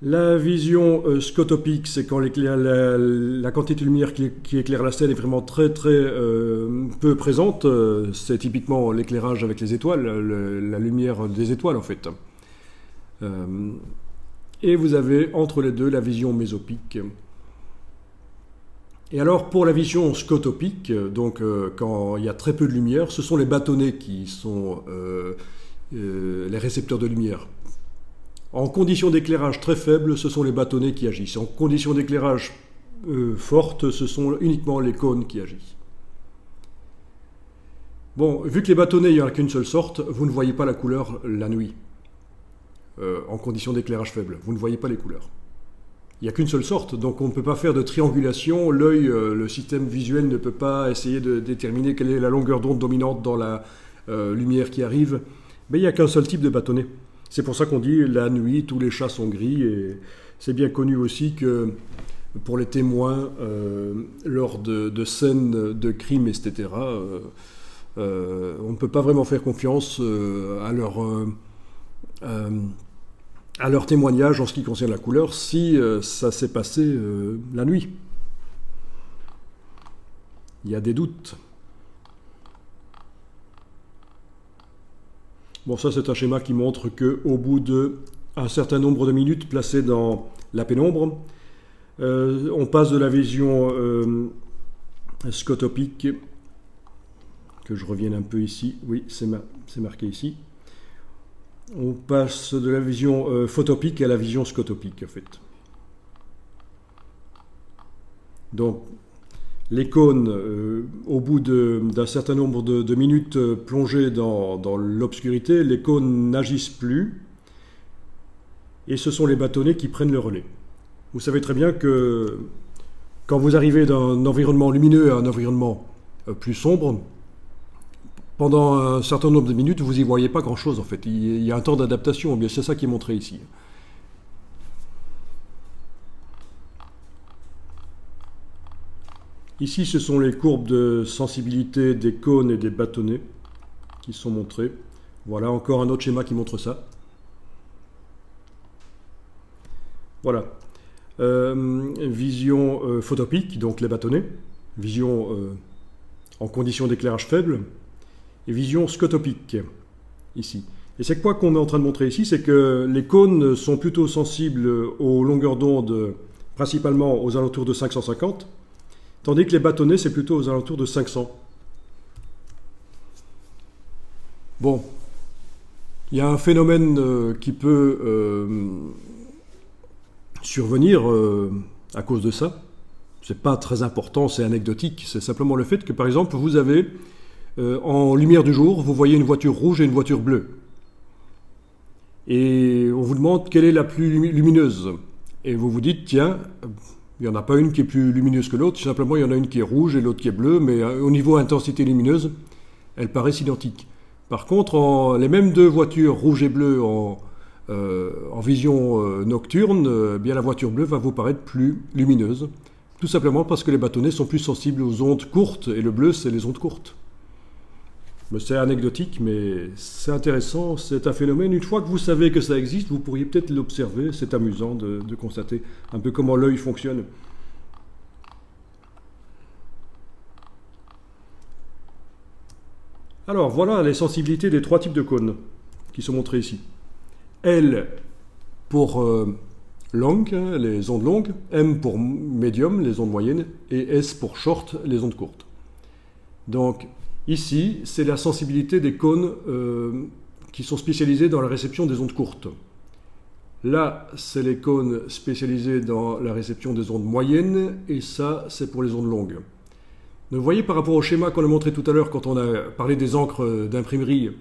La vision scotopique, c'est quand la quantité de lumière qui éclaire la scène est vraiment très peu présente. C'est typiquement l'éclairage avec les étoiles, la lumière des étoiles en fait. Et vous avez entre les deux la vision mésopique. Et alors pour la vision scotopique, donc quand il y a très peu de lumière, ce sont les bâtonnets qui sont les récepteurs de lumière. En conditions d'éclairage très faibles, ce sont les bâtonnets qui agissent. En conditions d'éclairage fortes, ce sont uniquement les cônes qui agissent. Bon, vu que les bâtonnets, il n'y en a qu'une seule sorte, vous ne voyez pas la couleur la nuit. En conditions d'éclairage faible, vous ne voyez pas les couleurs. Il n'y a qu'une seule sorte, donc on ne peut pas faire de triangulation. L'œil, le système visuel ne peut pas essayer de déterminer quelle est la longueur d'onde dominante dans la lumière qui arrive. Mais il n'y a qu'un seul type de bâtonnet. C'est pour ça qu'on dit la nuit, tous les chats sont gris. Et c'est bien connu aussi que pour les témoins, lors de scènes de crimes, etc., on ne peut pas vraiment faire confiance à leur témoignage en ce qui concerne la couleur si ça s'est passé la nuit. Il y a des doutes. Bon, ça c'est un schéma qui montre qu'au bout d'un certain nombre de minutes placées dans la pénombre, on passe de la vision scotopique, que je revienne un peu ici, oui c'est marqué ici, on passe de la vision photopique à la vision scotopique en fait. Donc les cônes, au bout d'un certain nombre de minutes plongées dans l'obscurité, les cônes n'agissent plus et ce sont les bâtonnets qui prennent le relais. Vous savez très bien que quand vous arrivez d'un environnement lumineux à un environnement plus sombre, pendant un certain nombre de minutes, vous n'y voyez pas grand-chose en fait. Il y a un temps d'adaptation, bien c'est ça qui est montré ici. Ici, ce sont les courbes de sensibilité des cônes et des bâtonnets qui sont montrées. Voilà encore un autre schéma qui montre ça. Voilà. Vision photopique, donc les bâtonnets. Vision en conditions d'éclairage faible. Et vision scotopique, ici. Et c'est quoi qu'on est en train de montrer ici, c'est que les cônes sont plutôt sensibles aux longueurs d'onde, principalement aux alentours de 550, tandis que les bâtonnets, c'est plutôt aux alentours de 500. Bon, il y a un phénomène qui peut survenir à cause de ça. C'est pas très important, c'est anecdotique. C'est simplement le fait que, par exemple, vous avez, en lumière du jour, vous voyez une voiture rouge et une voiture bleue. Et on vous demande quelle est la plus lumineuse. Et vous vous dites, tiens, il n'y en a pas une qui est plus lumineuse que l'autre, simplement il y en a une qui est rouge et l'autre qui est bleue, mais au niveau intensité lumineuse, elles paraissent identiques. Par contre, les mêmes deux voitures, rouge et bleu, en vision nocturne, bien la voiture bleue va vous paraître plus lumineuse. Tout simplement parce que les bâtonnets sont plus sensibles aux ondes courtes, et le bleu, c'est les ondes courtes. C'est anecdotique, mais c'est intéressant, c'est un phénomène. Une fois que vous savez que ça existe, vous pourriez peut-être l'observer. C'est amusant de constater un peu comment l'œil fonctionne. Alors, voilà les sensibilités des trois types de cônes qui sont montrés ici. L pour long, les ondes longues, M pour médium, les ondes moyennes, et S pour short, les ondes courtes. Donc, ici, c'est la sensibilité des cônes qui sont spécialisés dans la réception des ondes courtes. Là, c'est les cônes spécialisés dans la réception des ondes moyennes, et ça, c'est pour les ondes longues. Vous voyez par rapport au schéma qu'on a montré tout à l'heure quand on a parlé des encres d'imprimerie,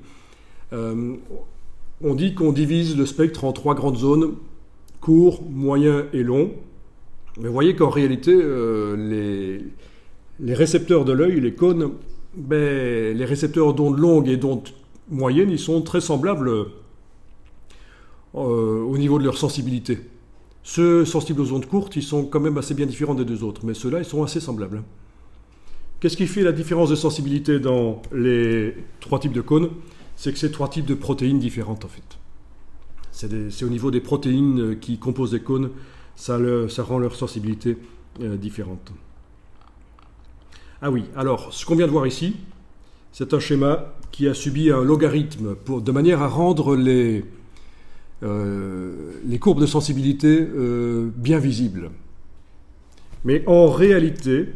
on dit qu'on divise le spectre en 3 grandes zones, court, moyen et long. Mais vous voyez qu'en réalité, les récepteurs de l'œil, les cônes, les récepteurs d'ondes longues et d'ondes moyennes, ils sont très semblables au niveau de leur sensibilité. Ceux sensibles aux ondes courtes, ils sont quand même assez bien différents des 2 autres, mais ceux-là, ils sont assez semblables. Qu'est-ce qui fait la différence de sensibilité dans les 3 types de cônes? C'est que c'est 3 types de protéines différentes, en fait. C'est au niveau des protéines qui composent les cônes, ça rend leur sensibilité différente. Ah oui, alors, ce qu'on vient de voir ici, c'est un schéma qui a subi un logarithme de manière à rendre les courbes de sensibilité bien visibles. Mais en réalité,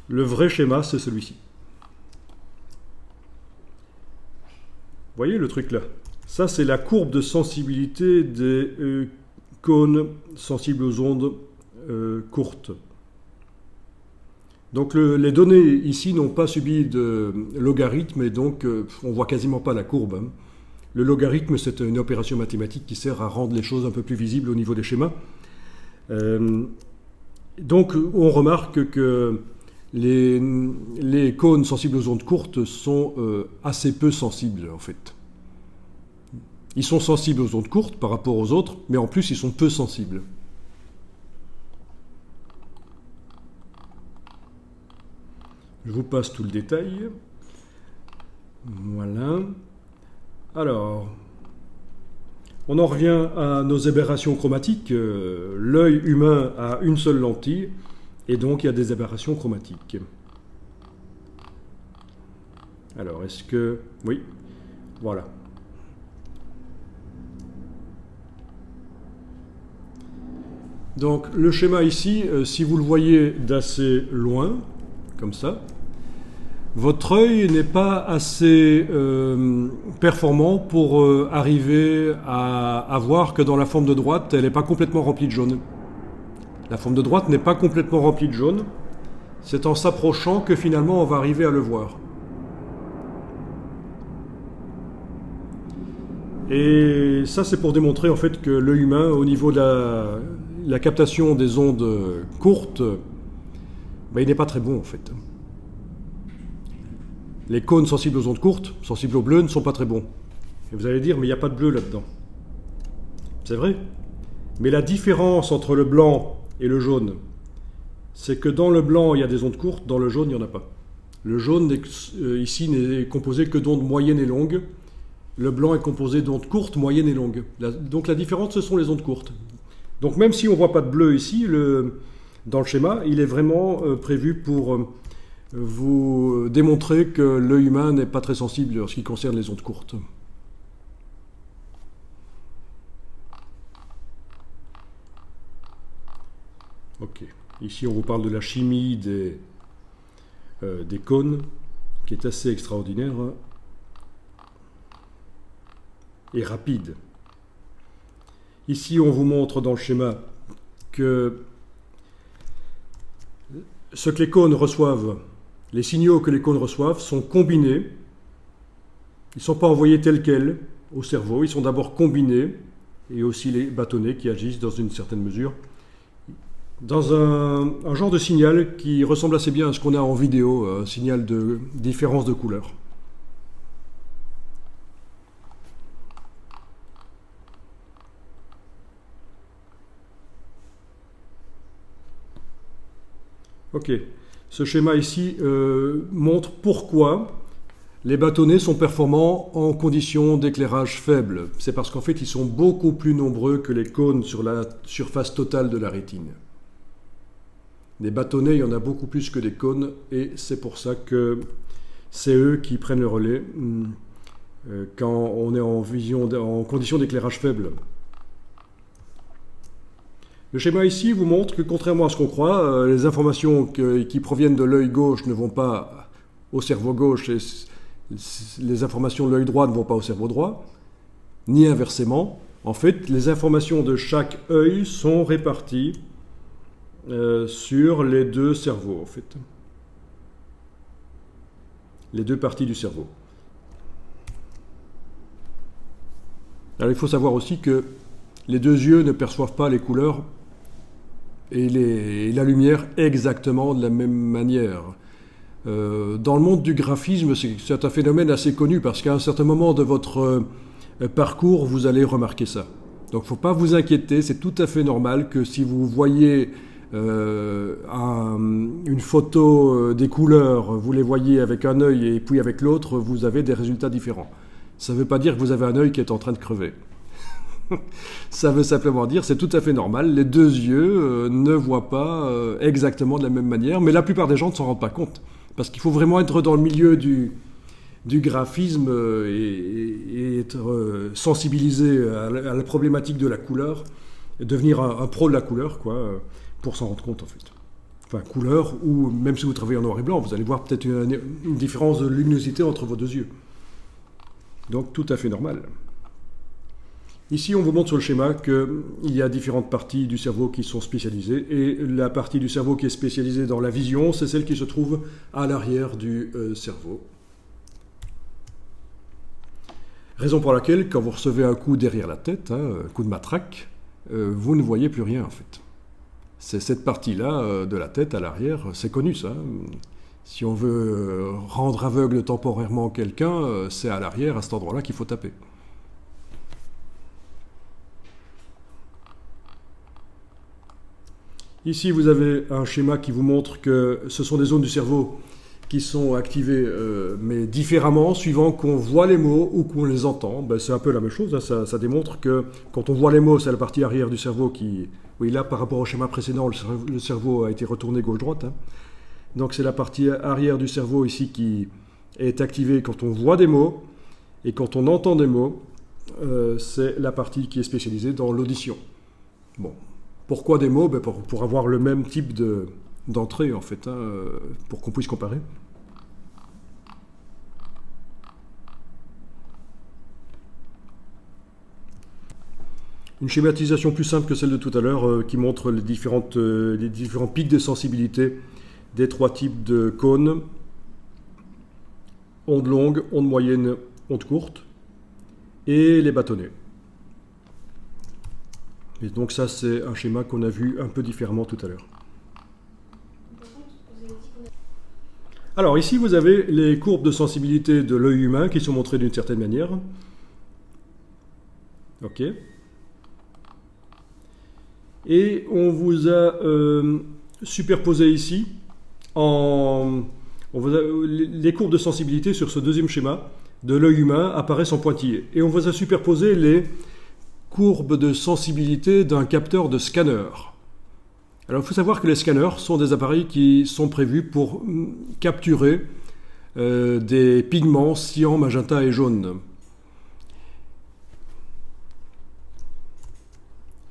le vrai schéma, c'est celui-ci. Vous voyez le truc là? Ça, c'est la courbe de sensibilité des cônes sensibles aux ondes courtes. Donc les données ici n'ont pas subi de logarithme et donc on ne voit quasiment pas la courbe. Hein. Le logarithme, c'est une opération mathématique qui sert à rendre les choses un peu plus visibles au niveau des schémas. Donc on remarque que les cônes sensibles aux ondes courtes sont assez peu sensibles en fait. Ils sont sensibles aux ondes courtes par rapport aux autres, mais en plus ils sont peu sensibles. Je vous passe tout le détail. Voilà. Alors, on en revient à nos aberrations chromatiques. L'œil humain a une seule lentille, et donc il y a des aberrations chromatiques. Alors, est-ce que... Oui, voilà. Donc, le schéma ici, si vous le voyez d'assez loin, comme ça, votre œil n'est pas assez performant pour arriver à voir que dans la forme de droite, elle n'est pas complètement remplie de jaune. La forme de droite n'est pas complètement remplie de jaune. C'est en s'approchant que finalement on va arriver à le voir. Et ça, c'est pour démontrer en fait que l'œil humain, au niveau de la captation des ondes courtes, il n'est pas très bon en fait. Les cônes sensibles aux ondes courtes, sensibles au bleu, ne sont pas très bons. Et vous allez dire, mais il n'y a pas de bleu là-dedans. C'est vrai. Mais la différence entre le blanc et le jaune, c'est que dans le blanc, il y a des ondes courtes, dans le jaune, il n'y en a pas. Le jaune, ici, n'est composé que d'ondes moyennes et longues. Le blanc est composé d'ondes courtes, moyennes et longues. Donc la différence, ce sont les ondes courtes. Donc même si on ne voit pas de bleu ici, dans le schéma, il est vraiment prévu pour vous démontrer que l'œil humain n'est pas très sensible en ce qui concerne les ondes courtes. Ok. Ici, on vous parle de la chimie des cônes, qui est assez extraordinaire et rapide. Ici, on vous montre dans le schéma que ce que les cônes reçoivent, les signaux que les cônes reçoivent sont combinés. Ils ne sont pas envoyés tels quels au cerveau, ils sont d'abord combinés, et aussi les bâtonnets qui agissent dans une certaine mesure, dans un genre de signal qui ressemble assez bien à ce qu'on a en vidéo, un signal de différence de couleur. Ok, ce schéma ici montre pourquoi les bâtonnets sont performants en conditions d'éclairage faible. C'est parce qu'en fait, ils sont beaucoup plus nombreux que les cônes sur la surface totale de la rétine. Des bâtonnets, il y en a beaucoup plus que des cônes, et c'est pour ça que c'est eux qui prennent le relais quand on est en conditions d'éclairage faible. Le schéma ici vous montre que, contrairement à ce qu'on croit, les informations qui proviennent de l'œil gauche ne vont pas au cerveau gauche et les informations de l'œil droit ne vont pas au cerveau droit, ni inversement. En fait, les informations de chaque œil sont réparties sur les deux cerveaux, en fait. les deux parties du cerveau. Alors il faut savoir aussi que les deux yeux ne perçoivent pas les couleurs et la lumière exactement de la même manière. Dans le monde du graphisme, c'est un phénomène assez connu parce qu'à un certain moment de votre parcours, vous allez remarquer ça. Donc il ne faut pas vous inquiéter, c'est tout à fait normal que si vous voyez une photo des couleurs, vous les voyez avec un œil et puis avec l'autre, vous avez des résultats différents. Ça ne veut pas dire que vous avez un œil qui est en train de crever. Ça veut simplement dire, c'est tout à fait normal, les deux yeux ne voient pas exactement de la même manière, mais la plupart des gens ne s'en rendent pas compte. Parce qu'il faut vraiment être dans le milieu du graphisme et être sensibilisé à la problématique de la couleur, et devenir un pro de la couleur, quoi, pour s'en rendre compte en fait. Enfin, couleur, ou même si vous travaillez en noir et blanc, vous allez voir peut-être une différence de luminosité entre vos deux yeux. Donc tout à fait normal. Ici, on vous montre sur le schéma qu'il y a différentes parties du cerveau qui sont spécialisées, et la partie du cerveau qui est spécialisée dans la vision, c'est celle qui se trouve à l'arrière du cerveau. Raison pour laquelle, quand vous recevez un coup derrière la tête, un coup de matraque, vous ne voyez plus rien en fait. C'est cette partie-là de la tête à l'arrière, c'est connu ça. Si on veut rendre aveugle temporairement quelqu'un, c'est à l'arrière, à cet endroit-là, qu'il faut taper. Ici, vous avez un schéma qui vous montre que ce sont des zones du cerveau qui sont activées, mais différemment, suivant qu'on voit les mots ou qu'on les entend. Ben, c'est un peu la même chose, hein. Ça démontre que quand on voit les mots, c'est la partie arrière du cerveau qui... Oui, là, par rapport au schéma précédent, le cerveau a été retourné gauche-droite. Hein. Donc, c'est la partie arrière du cerveau ici qui est activée quand on voit des mots. Et quand on entend des mots, c'est la partie qui est spécialisée dans l'audition. Bon. Pourquoi des mots? Ben pour avoir le même type d'entrée, en fait, hein, pour qu'on puisse comparer. Une schématisation plus simple que celle de tout à l'heure, qui montre les différents pics de sensibilité des trois types de cônes: onde longue, onde moyenne, onde courte, et les bâtonnets. Et donc ça, c'est un schéma qu'on a vu un peu différemment tout à l'heure. Alors ici, vous avez les courbes de sensibilité de l'œil humain qui sont montrées d'une certaine manière. Ok. Et on vous a superposé ici les courbes de sensibilité sur ce deuxième schéma de l'œil humain apparaissent en pointillés. Et on vous a superposé les courbes de sensibilité d'un capteur de scanner. Alors il faut savoir que les scanners sont des appareils qui sont prévus pour capturer des pigments cyan, magenta et jaune.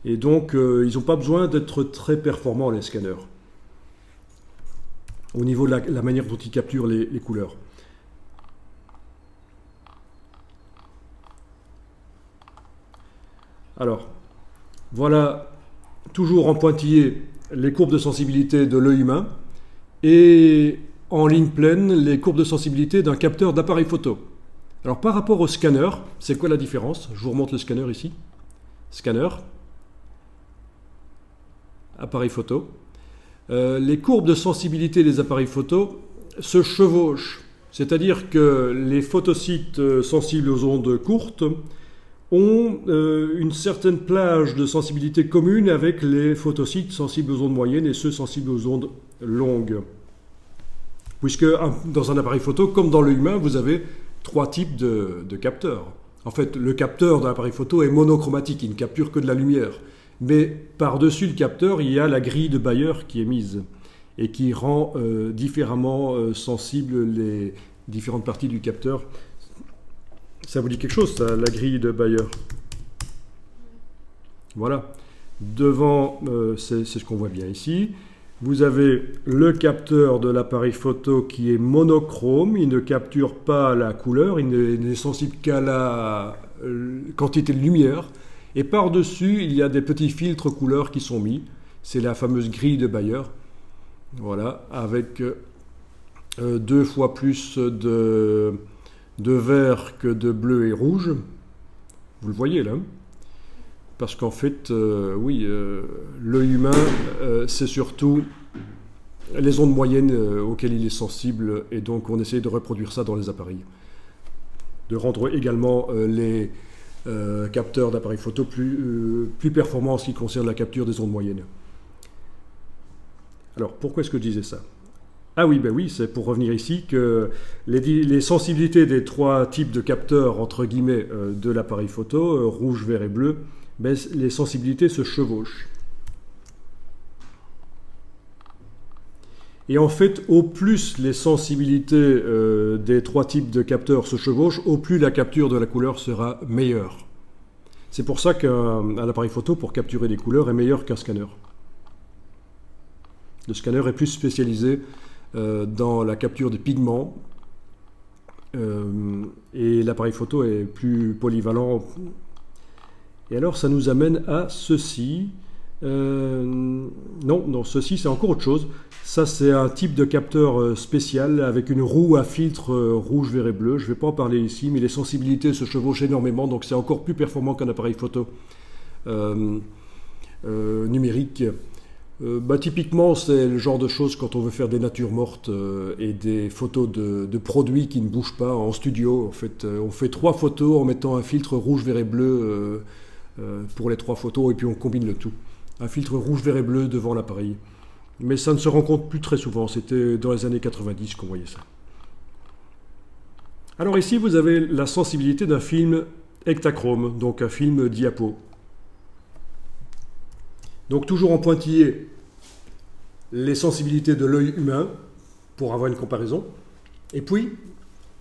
Et donc ils n'ont pas besoin d'être très performants, les scanners, au niveau de la manière dont ils capturent les couleurs. Alors, voilà, toujours en pointillé, les courbes de sensibilité de l'œil humain, et en ligne pleine, les courbes de sensibilité d'un capteur d'appareil photo. Alors, par rapport au scanner, c'est quoi la différence? Je vous remonte le scanner ici. Scanner, appareil photo. Les courbes de sensibilité des appareils photo se chevauchent, c'est-à-dire que les photosites sensibles aux ondes courtes ont une certaine plage de sensibilité commune avec les photosites sensibles aux ondes moyennes et ceux sensibles aux ondes longues. Puisque dans un appareil photo, comme dans l'œil humain, vous avez trois types de capteurs. En fait, le capteur d'un appareil photo est monochromatique, il ne capture que de la lumière. Mais par-dessus le capteur, il y a la grille de Bayer qui est mise et qui rend différemment sensibles les différentes parties du capteur. Ça vous dit quelque chose, ça, la grille de Bayer? Voilà. Devant, c'est ce qu'on voit bien ici. Vous avez le capteur de l'appareil photo qui est monochrome. Il ne capture pas la couleur, il n'est sensible qu'à la quantité de lumière. Et par-dessus, il y a des petits filtres couleurs qui sont mis. C'est la fameuse grille de Bayer. Voilà, avec 2 fois plus de vert que de bleu et rouge. Vous le voyez là. Parce qu'en fait, oui, l'œil humain, c'est surtout les ondes moyennes auxquelles il est sensible, et donc on essaie de reproduire ça dans les appareils. De rendre également les capteurs d'appareils photo plus performants en ce qui concerne la capture des ondes moyennes. Alors, pourquoi est-ce que je disais ça? Ah oui, ben oui, c'est pour revenir ici que les sensibilités des 3 types de capteurs, entre guillemets, de l'appareil photo, rouge, vert et bleu, ben, les sensibilités se chevauchent. Et en fait, au plus les sensibilités des 3 types de capteurs se chevauchent, au plus la capture de la couleur sera meilleure. C'est pour ça qu'un appareil photo, pour capturer des couleurs, est meilleur qu'un scanner. Le scanner est plus spécialisé dans la capture des pigments, et l'appareil photo est plus polyvalent. Et alors, ça nous amène à ceci. Non, ceci c'est encore autre chose. Ça c'est un type de capteur spécial avec une roue à filtre rouge, vert et bleu. Je ne vais pas en parler ici, mais les sensibilités se chevauchent énormément, donc c'est encore plus performant qu'un appareil photo numérique. Typiquement, c'est le genre de choses quand on veut faire des natures mortes et des photos de produits qui ne bougent pas en studio. En fait, on fait 3 photos en mettant un filtre rouge, vert et bleu pour les 3 photos, et puis on combine le tout. Un filtre rouge, vert et bleu devant l'appareil. Mais ça ne se rencontre plus très souvent. C'était dans les années 90 qu'on voyait ça. Alors ici, vous avez la sensibilité d'un film Ektachrome, donc un film diapo. Donc toujours en pointillé, les sensibilités de l'œil humain, pour avoir une comparaison. Et puis,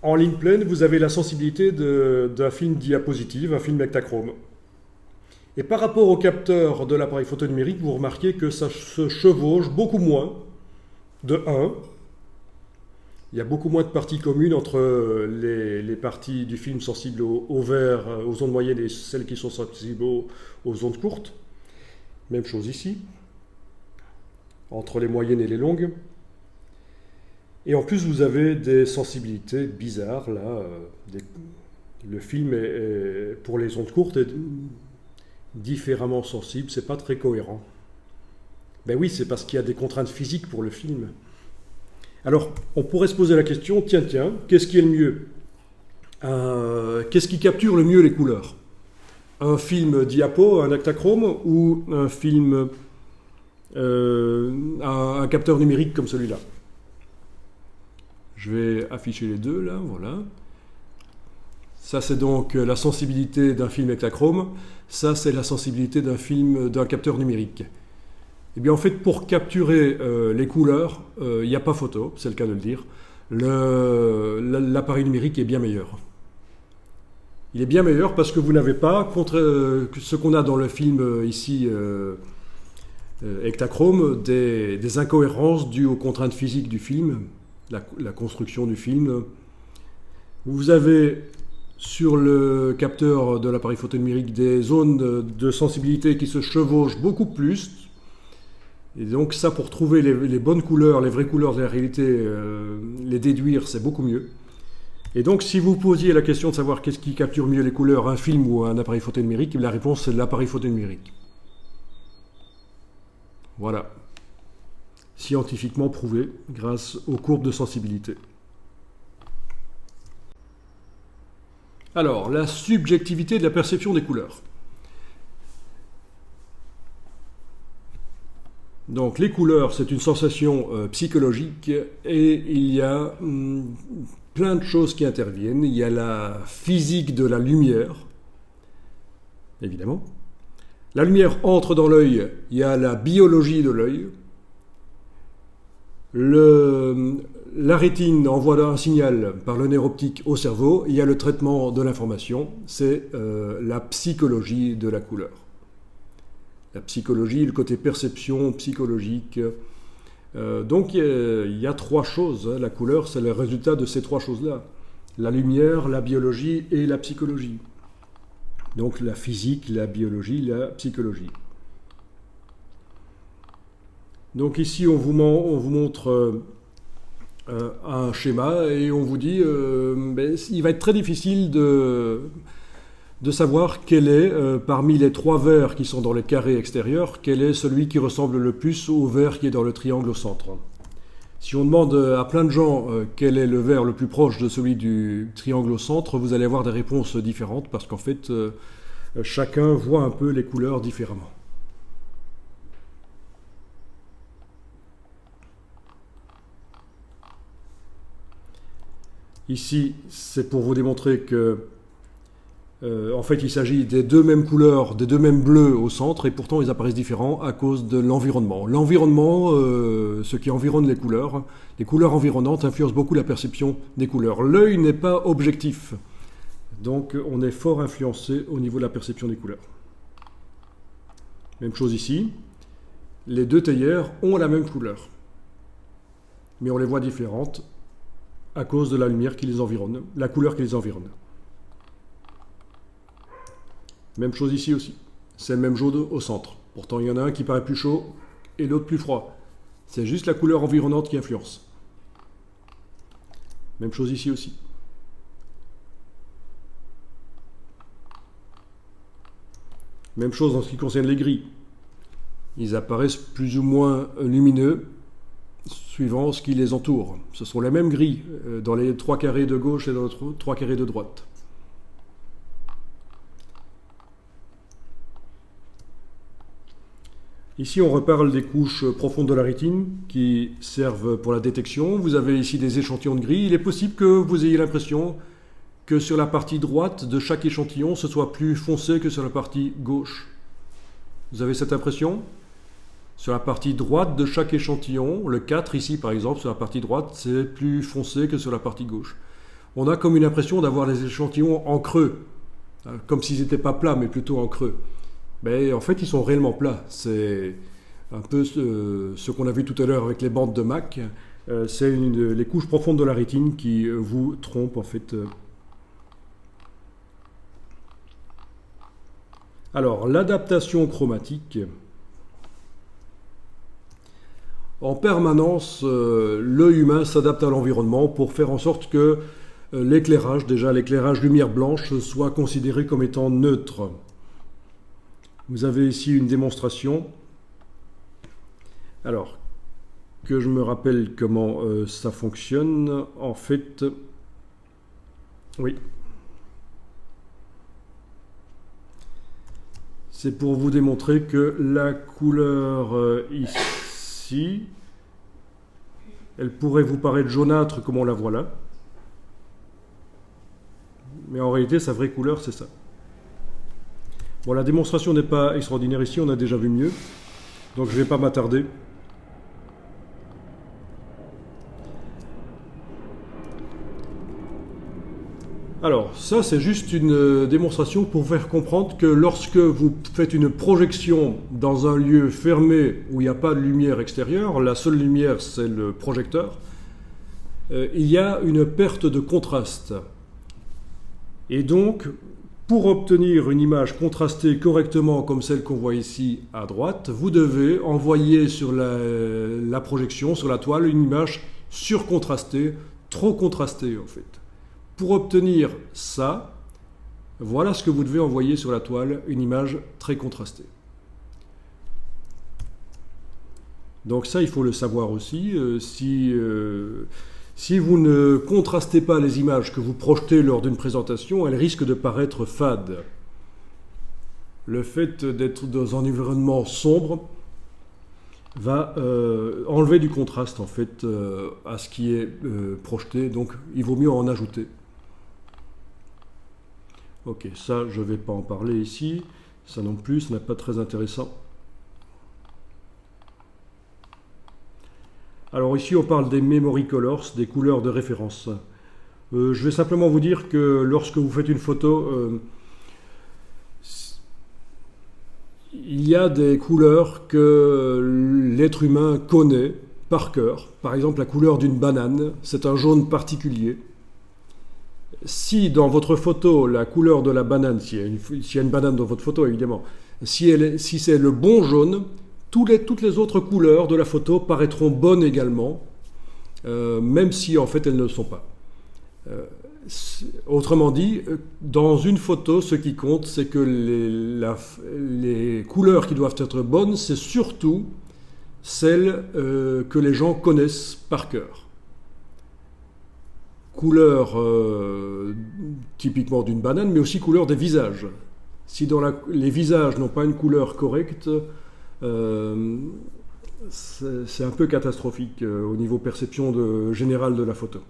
en ligne pleine, vous avez la sensibilité d'un film diapositive, un film Ektachrome. Et par rapport au capteur de l'appareil photo numérique, vous remarquez que ça se chevauche beaucoup moins. De 1, il y a beaucoup moins de parties communes entre les parties du film sensibles au vert, aux ondes moyennes, et celles qui sont sensibles aux ondes courtes. Même chose ici, entre les moyennes et les longues. Et en plus, vous avez des sensibilités bizarres, là. Le film est, pour les ondes courtes, est différemment sensible, c'est pas très cohérent. Ben oui, c'est parce qu'il y a des contraintes physiques pour le film. Alors, on pourrait se poser la question, tiens, qu'est-ce qui est le mieux? Qu'est-ce qui capture le mieux les couleurs? Un film diapo, un Ektachrome, ou un film, un capteur numérique comme celui-là? Je vais afficher les deux, là, voilà. Ça, c'est donc la sensibilité d'un film Ektachrome. Ça, c'est la sensibilité d'un capteur numérique. Eh bien, en fait, pour capturer les couleurs, il n'y a pas photo, c'est le cas de le dire. L'appareil numérique est bien meilleur. Il est bien meilleur parce que vous n'avez pas, contre ce qu'on a dans le film ici, Ektachrome, des incohérences dues aux contraintes physiques du film, la construction du film. Vous avez sur le capteur de l'appareil photo numérique des zones de sensibilité qui se chevauchent beaucoup plus. Et donc ça, pour trouver les bonnes couleurs, les vraies couleurs de la réalité, les déduire, c'est beaucoup mieux. Et donc si vous posiez la question de savoir qu'est-ce qui capture mieux les couleurs, un film ou un appareil photo numérique, la réponse c'est l'appareil photo numérique. Voilà. Scientifiquement prouvé grâce aux courbes de sensibilité. Alors, la subjectivité de la perception des couleurs. Donc, les couleurs, c'est une sensation psychologique, et il y a plein de choses qui interviennent. Il y a la physique de la lumière, évidemment. La lumière entre dans l'œil, il y a la biologie de l'œil. La rétine envoie un signal par le nerf optique au cerveau. Il y a le traitement de l'information, c'est la psychologie de la couleur. La psychologie, le côté perception psychologique. Donc il y a 3 choses. La couleur, c'est le résultat de ces 3 choses-là. La lumière, la biologie et la psychologie. Donc la physique, la biologie, la psychologie. Donc ici, on vous montre un schéma et on vous dit il va être très difficile de savoir quel est, parmi les 3 verres qui sont dans le carré extérieur, quel est celui qui ressemble le plus au verre qui est dans le triangle au centre. Si on demande à plein de gens quel est le verre le plus proche de celui du triangle au centre, vous allez avoir des réponses différentes parce qu'en fait, chacun voit un peu les couleurs différemment. Ici, c'est pour vous démontrer que en fait, il s'agit des 2 mêmes couleurs, des 2 mêmes bleus au centre, et pourtant ils apparaissent différents à cause de l'environnement. L'environnement, ce qui environne les couleurs environnantes influencent beaucoup la perception des couleurs. L'œil n'est pas objectif, donc on est fort influencé au niveau de la perception des couleurs. Même chose ici, les 2 théières ont la même couleur, mais on les voit différentes à cause de la lumière qui les environne, la couleur qui les environne. Même chose ici aussi. C'est le même jaune au centre. Pourtant, il y en a un qui paraît plus chaud et l'autre plus froid. C'est juste la couleur environnante qui influence. Même chose ici aussi. Même chose en ce qui concerne les gris. Ils apparaissent plus ou moins lumineux suivant ce qui les entoure. Ce sont les mêmes gris dans les 3 carrés de gauche et dans les 3 carrés de droite. Ici, on reparle des couches profondes de la rétine qui servent pour la détection. Vous avez ici des échantillons de gris. Il est possible que vous ayez l'impression que sur la partie droite de chaque échantillon, ce soit plus foncé que sur la partie gauche. Vous avez cette impression ? Sur la partie droite de chaque échantillon, le 4 ici par exemple, sur la partie droite, c'est plus foncé que sur la partie gauche. On a comme une impression d'avoir les échantillons en creux, comme s'ils n'étaient pas plats, mais plutôt en creux. Mais en fait, ils sont réellement plats. C'est un peu ce qu'on a vu tout à l'heure avec les bandes de Mach. C'est les couches profondes de la rétine qui vous trompent en fait. Alors, l'adaptation chromatique. En permanence, l'œil humain s'adapte à l'environnement pour faire en sorte que l'éclairage lumière blanche, soit considéré comme étant neutre. Vous avez ici une démonstration. Alors, que je me rappelle comment ça fonctionne. En fait, oui. C'est pour vous démontrer que la couleur ici, elle pourrait vous paraître jaunâtre comme on la voit là. Mais en réalité, sa vraie couleur, c'est ça. Bon, la démonstration n'est pas extraordinaire ici, on a déjà vu mieux. Donc je ne vais pas m'attarder. Alors, ça c'est juste une démonstration pour faire comprendre que lorsque vous faites une projection dans un lieu fermé où il n'y a pas de lumière extérieure, la seule lumière c'est le projecteur, il y a une perte de contraste. Et donc, pour obtenir une image contrastée correctement comme celle qu'on voit ici à droite, vous devez envoyer sur la projection, sur la toile, une image surcontrastée, trop contrastée en fait. Pour obtenir ça, voilà ce que vous devez envoyer sur la toile, une image très contrastée. Donc ça, il faut le savoir aussi. Si vous ne contrastez pas les images que vous projetez lors d'une présentation, elles risquent de paraître fades. Le fait d'être dans un environnement sombre va enlever du contraste en fait à ce qui est projeté, donc il vaut mieux en ajouter. Ok, ça je ne vais pas en parler ici, ça non plus, ce n'est pas très intéressant. Alors ici on parle des memory colors, des couleurs de référence. Je vais simplement vous dire que lorsque vous faites une photo, il y a des couleurs que l'être humain connaît par cœur. Par exemple la couleur d'une banane, c'est un jaune particulier. Si dans votre photo, la couleur de la banane, s'il y a une banane dans votre photo évidemment, si c'est le bon jaune, toutes les autres couleurs de la photo paraîtront bonnes également, même si en fait elles ne le sont pas. Autrement dit, dans une photo, ce qui compte, c'est que les couleurs qui doivent être bonnes, c'est surtout celles que les gens connaissent par cœur. Couleur typiquement d'une banane, mais aussi couleur des visages. Si les visages n'ont pas une couleur correcte, c'est un peu catastrophique au niveau perception générale de la photo.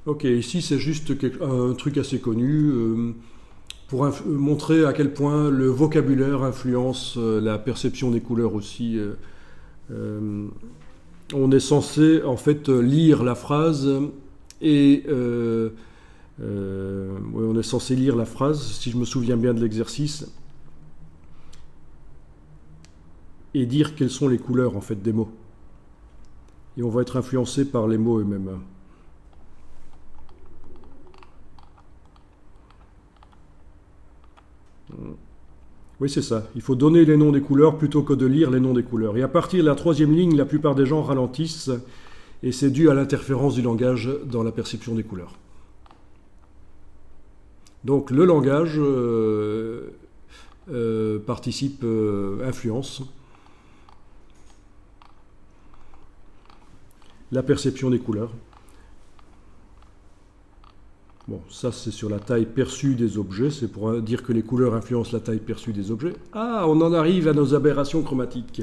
Ok, ici c'est juste un truc assez connu pour montrer à quel point le vocabulaire influence la perception des couleurs aussi. On est censé en fait lire la phrase et on est censé lire la phrase, si je me souviens bien de l'exercice, et dire quelles sont les couleurs en fait des mots. Et on va être influencé par les mots eux-mêmes. Oui, c'est ça. Il faut donner les noms des couleurs plutôt que de lire les noms des couleurs. Et à partir de la troisième ligne, la plupart des gens ralentissent, et c'est dû à l'interférence du langage dans la perception des couleurs. Donc le langage participe, influence la perception des couleurs. Bon, ça c'est sur la taille perçue des objets, c'est pour dire que les couleurs influencent la taille perçue des objets. Ah, on en arrive à nos aberrations chromatiques.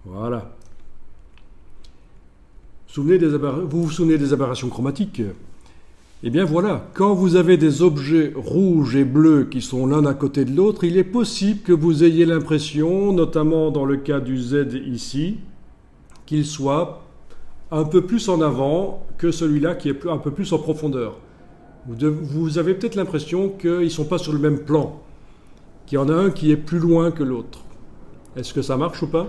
Voilà. Vous vous souvenez des aberrations chromatiques? Eh bien voilà, quand vous avez des objets rouges et bleus qui sont l'un à côté de l'autre, il est possible que vous ayez l'impression, notamment dans le cas du Z ici, qu'il soit un peu plus en avant que celui-là qui est un peu plus en profondeur. Vous avez peut-être l'impression qu'ils ne sont pas sur le même plan, qu'il y en a un qui est plus loin que l'autre. Est-ce que ça marche ou pas?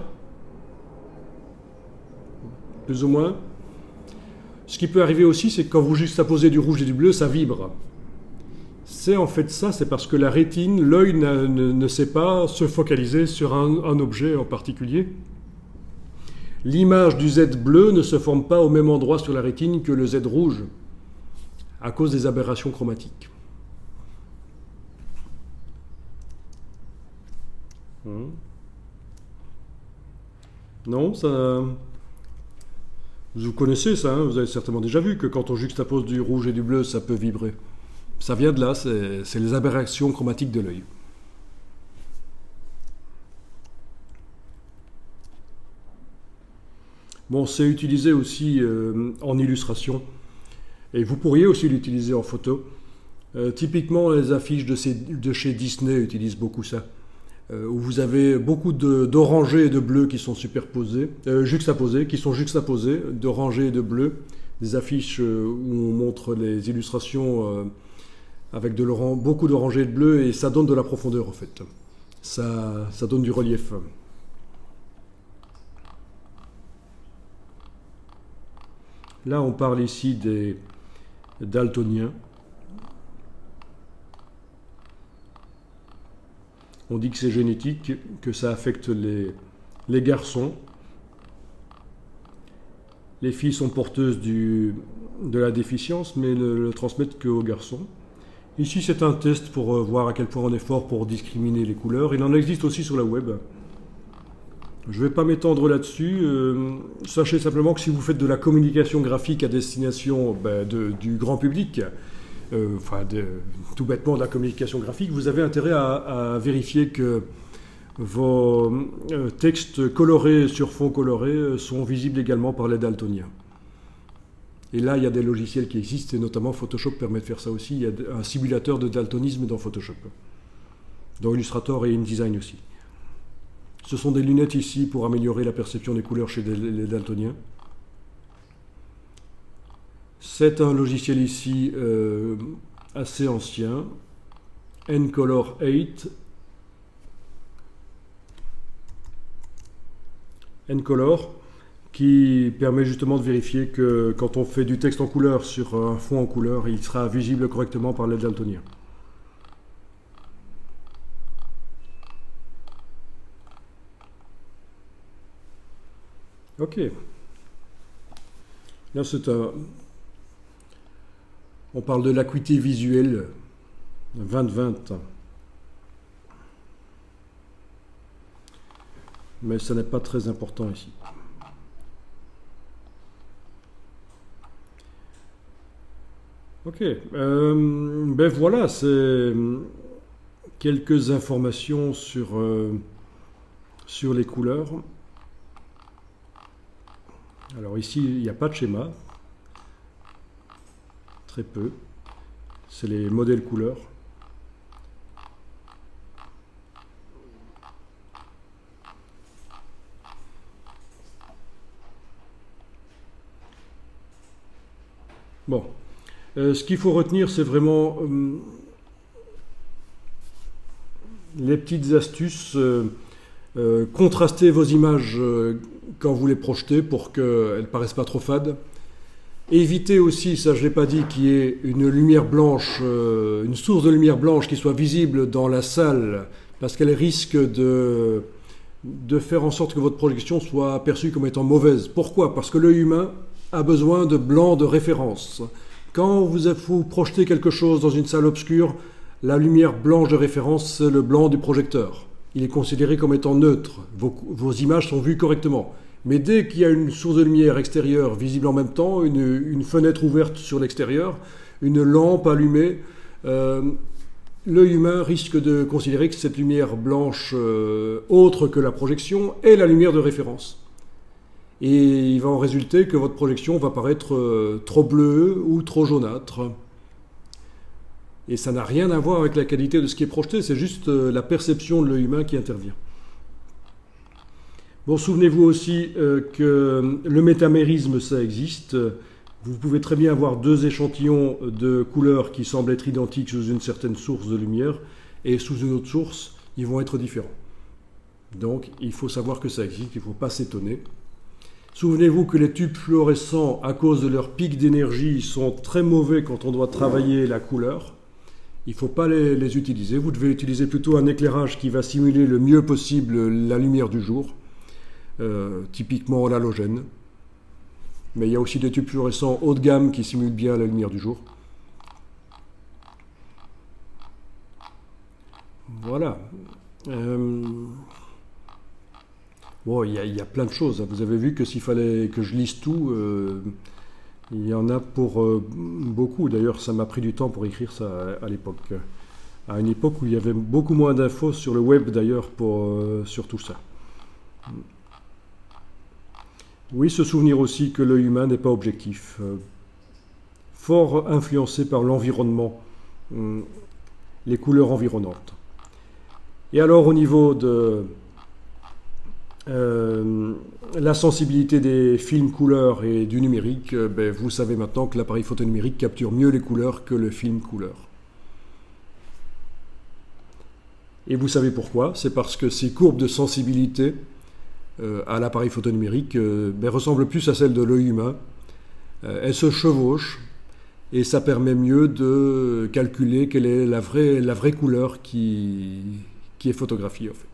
Plus ou moins. Ce qui peut arriver aussi, c'est que quand vous juxtaposez du rouge et du bleu, ça vibre. C'est en fait ça, c'est parce que la rétine, l'œil ne sait pas se focaliser sur un objet en particulier. L'image du Z bleu ne se forme pas au même endroit sur la rétine que le Z rouge, à cause des aberrations chromatiques. Non, ça... Vous connaissez ça, hein, vous avez certainement déjà vu que quand on juxtapose du rouge et du bleu, ça peut vibrer. Ça vient de là, c'est les aberrations chromatiques de l'œil. Bon, c'est utilisé aussi en illustration, et vous pourriez aussi l'utiliser en photo. Typiquement, les affiches de chez Disney utilisent beaucoup ça, où vous avez beaucoup d'orangés et de bleus qui sont juxtaposés, d'orangés et de bleus, des affiches où on montre les illustrations avec beaucoup d'orangés et de bleus, et ça donne de la profondeur en fait. Ça donne du relief. Là, on parle ici des daltoniens. On dit que c'est génétique, que ça affecte les garçons. Les filles sont porteuses de la déficience, mais ne le transmettent qu'aux garçons. Ici, c'est un test pour voir à quel point on est fort pour discriminer les couleurs. Il en existe aussi sur la web. Je ne vais pas m'étendre là-dessus. Sachez simplement que si vous faites de la communication graphique à destination du grand public, tout bêtement de la communication graphique, vous avez intérêt à vérifier que vos textes colorés sur fond coloré sont visibles également par les daltoniens. Et là, il y a des logiciels qui existent, et notamment Photoshop permet de faire ça aussi. Il y a un simulateur de daltonisme dans Photoshop, dans Illustrator et InDesign aussi. Ce sont des lunettes ici pour améliorer la perception des couleurs chez les daltoniens. C'est un logiciel ici assez ancien, Ncolor 8. Ncolor, qui permet justement de vérifier que quand on fait du texte en couleur sur un fond en couleur, il sera visible correctement par les daltoniens. Ok. Là, on parle de l'acuité visuelle 20-20. Mais ça n'est pas très important ici. Ok. Ben voilà, c'est quelques informations sur les couleurs. Alors ici, il n'y a pas de schéma. Très peu. C'est les modèles couleurs. Bon. Ce qu'il faut retenir, c'est vraiment les petites astuces. Contrastez vos images quand vous les projetez pour qu'elles ne paraissent pas trop fades. Évitez aussi, ça je ne l'ai pas dit, qu'il y ait une lumière blanche, une source de lumière blanche qui soit visible dans la salle, parce qu'elle risque de faire en sorte que votre projection soit perçue comme étant mauvaise. Pourquoi ? Parce que l'œil humain a besoin de blanc de référence. Quand vous projetez quelque chose dans une salle obscure, la lumière blanche de référence, c'est le blanc du projecteur. Il est considéré comme étant neutre. Vos images sont vues correctement. Mais dès qu'il y a une source de lumière extérieure visible en même temps, une fenêtre ouverte sur l'extérieur, une lampe allumée, l'œil humain risque de considérer que cette lumière blanche autre que la projection est la lumière de référence. Et il va en résulter que votre projection va paraître trop bleue ou trop jaunâtre. Et ça n'a rien à voir avec la qualité de ce qui est projeté, c'est juste la perception de l'œil humain qui intervient. Bon, souvenez-vous aussi que le métamérisme, ça existe. Vous pouvez très bien avoir deux échantillons de couleurs qui semblent être identiques sous une certaine source de lumière, et sous une autre source, ils vont être différents. Donc, il faut savoir que ça existe, il ne faut pas s'étonner. Souvenez-vous que les tubes fluorescents, à cause de leur pic d'énergie, sont très mauvais quand on doit travailler la couleur. Il ne faut pas les utiliser. Vous devez utiliser plutôt un éclairage qui va simuler le mieux possible la lumière du jour, typiquement l'halogène. Mais il y a aussi des tubes fluorescents haut de gamme qui simulent bien la lumière du jour. Voilà. Bon, il y a plein de choses. Vous avez vu que s'il fallait que je lise tout, il y en a pour beaucoup. D'ailleurs, ça m'a pris du temps pour écrire ça à l'époque. À une époque où il y avait beaucoup moins d'infos sur le web, d'ailleurs, sur tout ça. Oui, se souvenir aussi que l'œil humain n'est pas objectif. Fort influencé par l'environnement, les couleurs environnantes. Et alors, au niveau de la sensibilité des films couleurs et du numérique, vous savez maintenant que l'appareil photo numérique capture mieux les couleurs que le film couleur. Et vous savez pourquoi ? C'est parce que ces courbes de sensibilité à l'appareil photo numérique ressemblent plus à celles de l'œil humain. Elles se chevauchent et ça permet mieux de calculer quelle est la vraie couleur qui est photographiée en fait.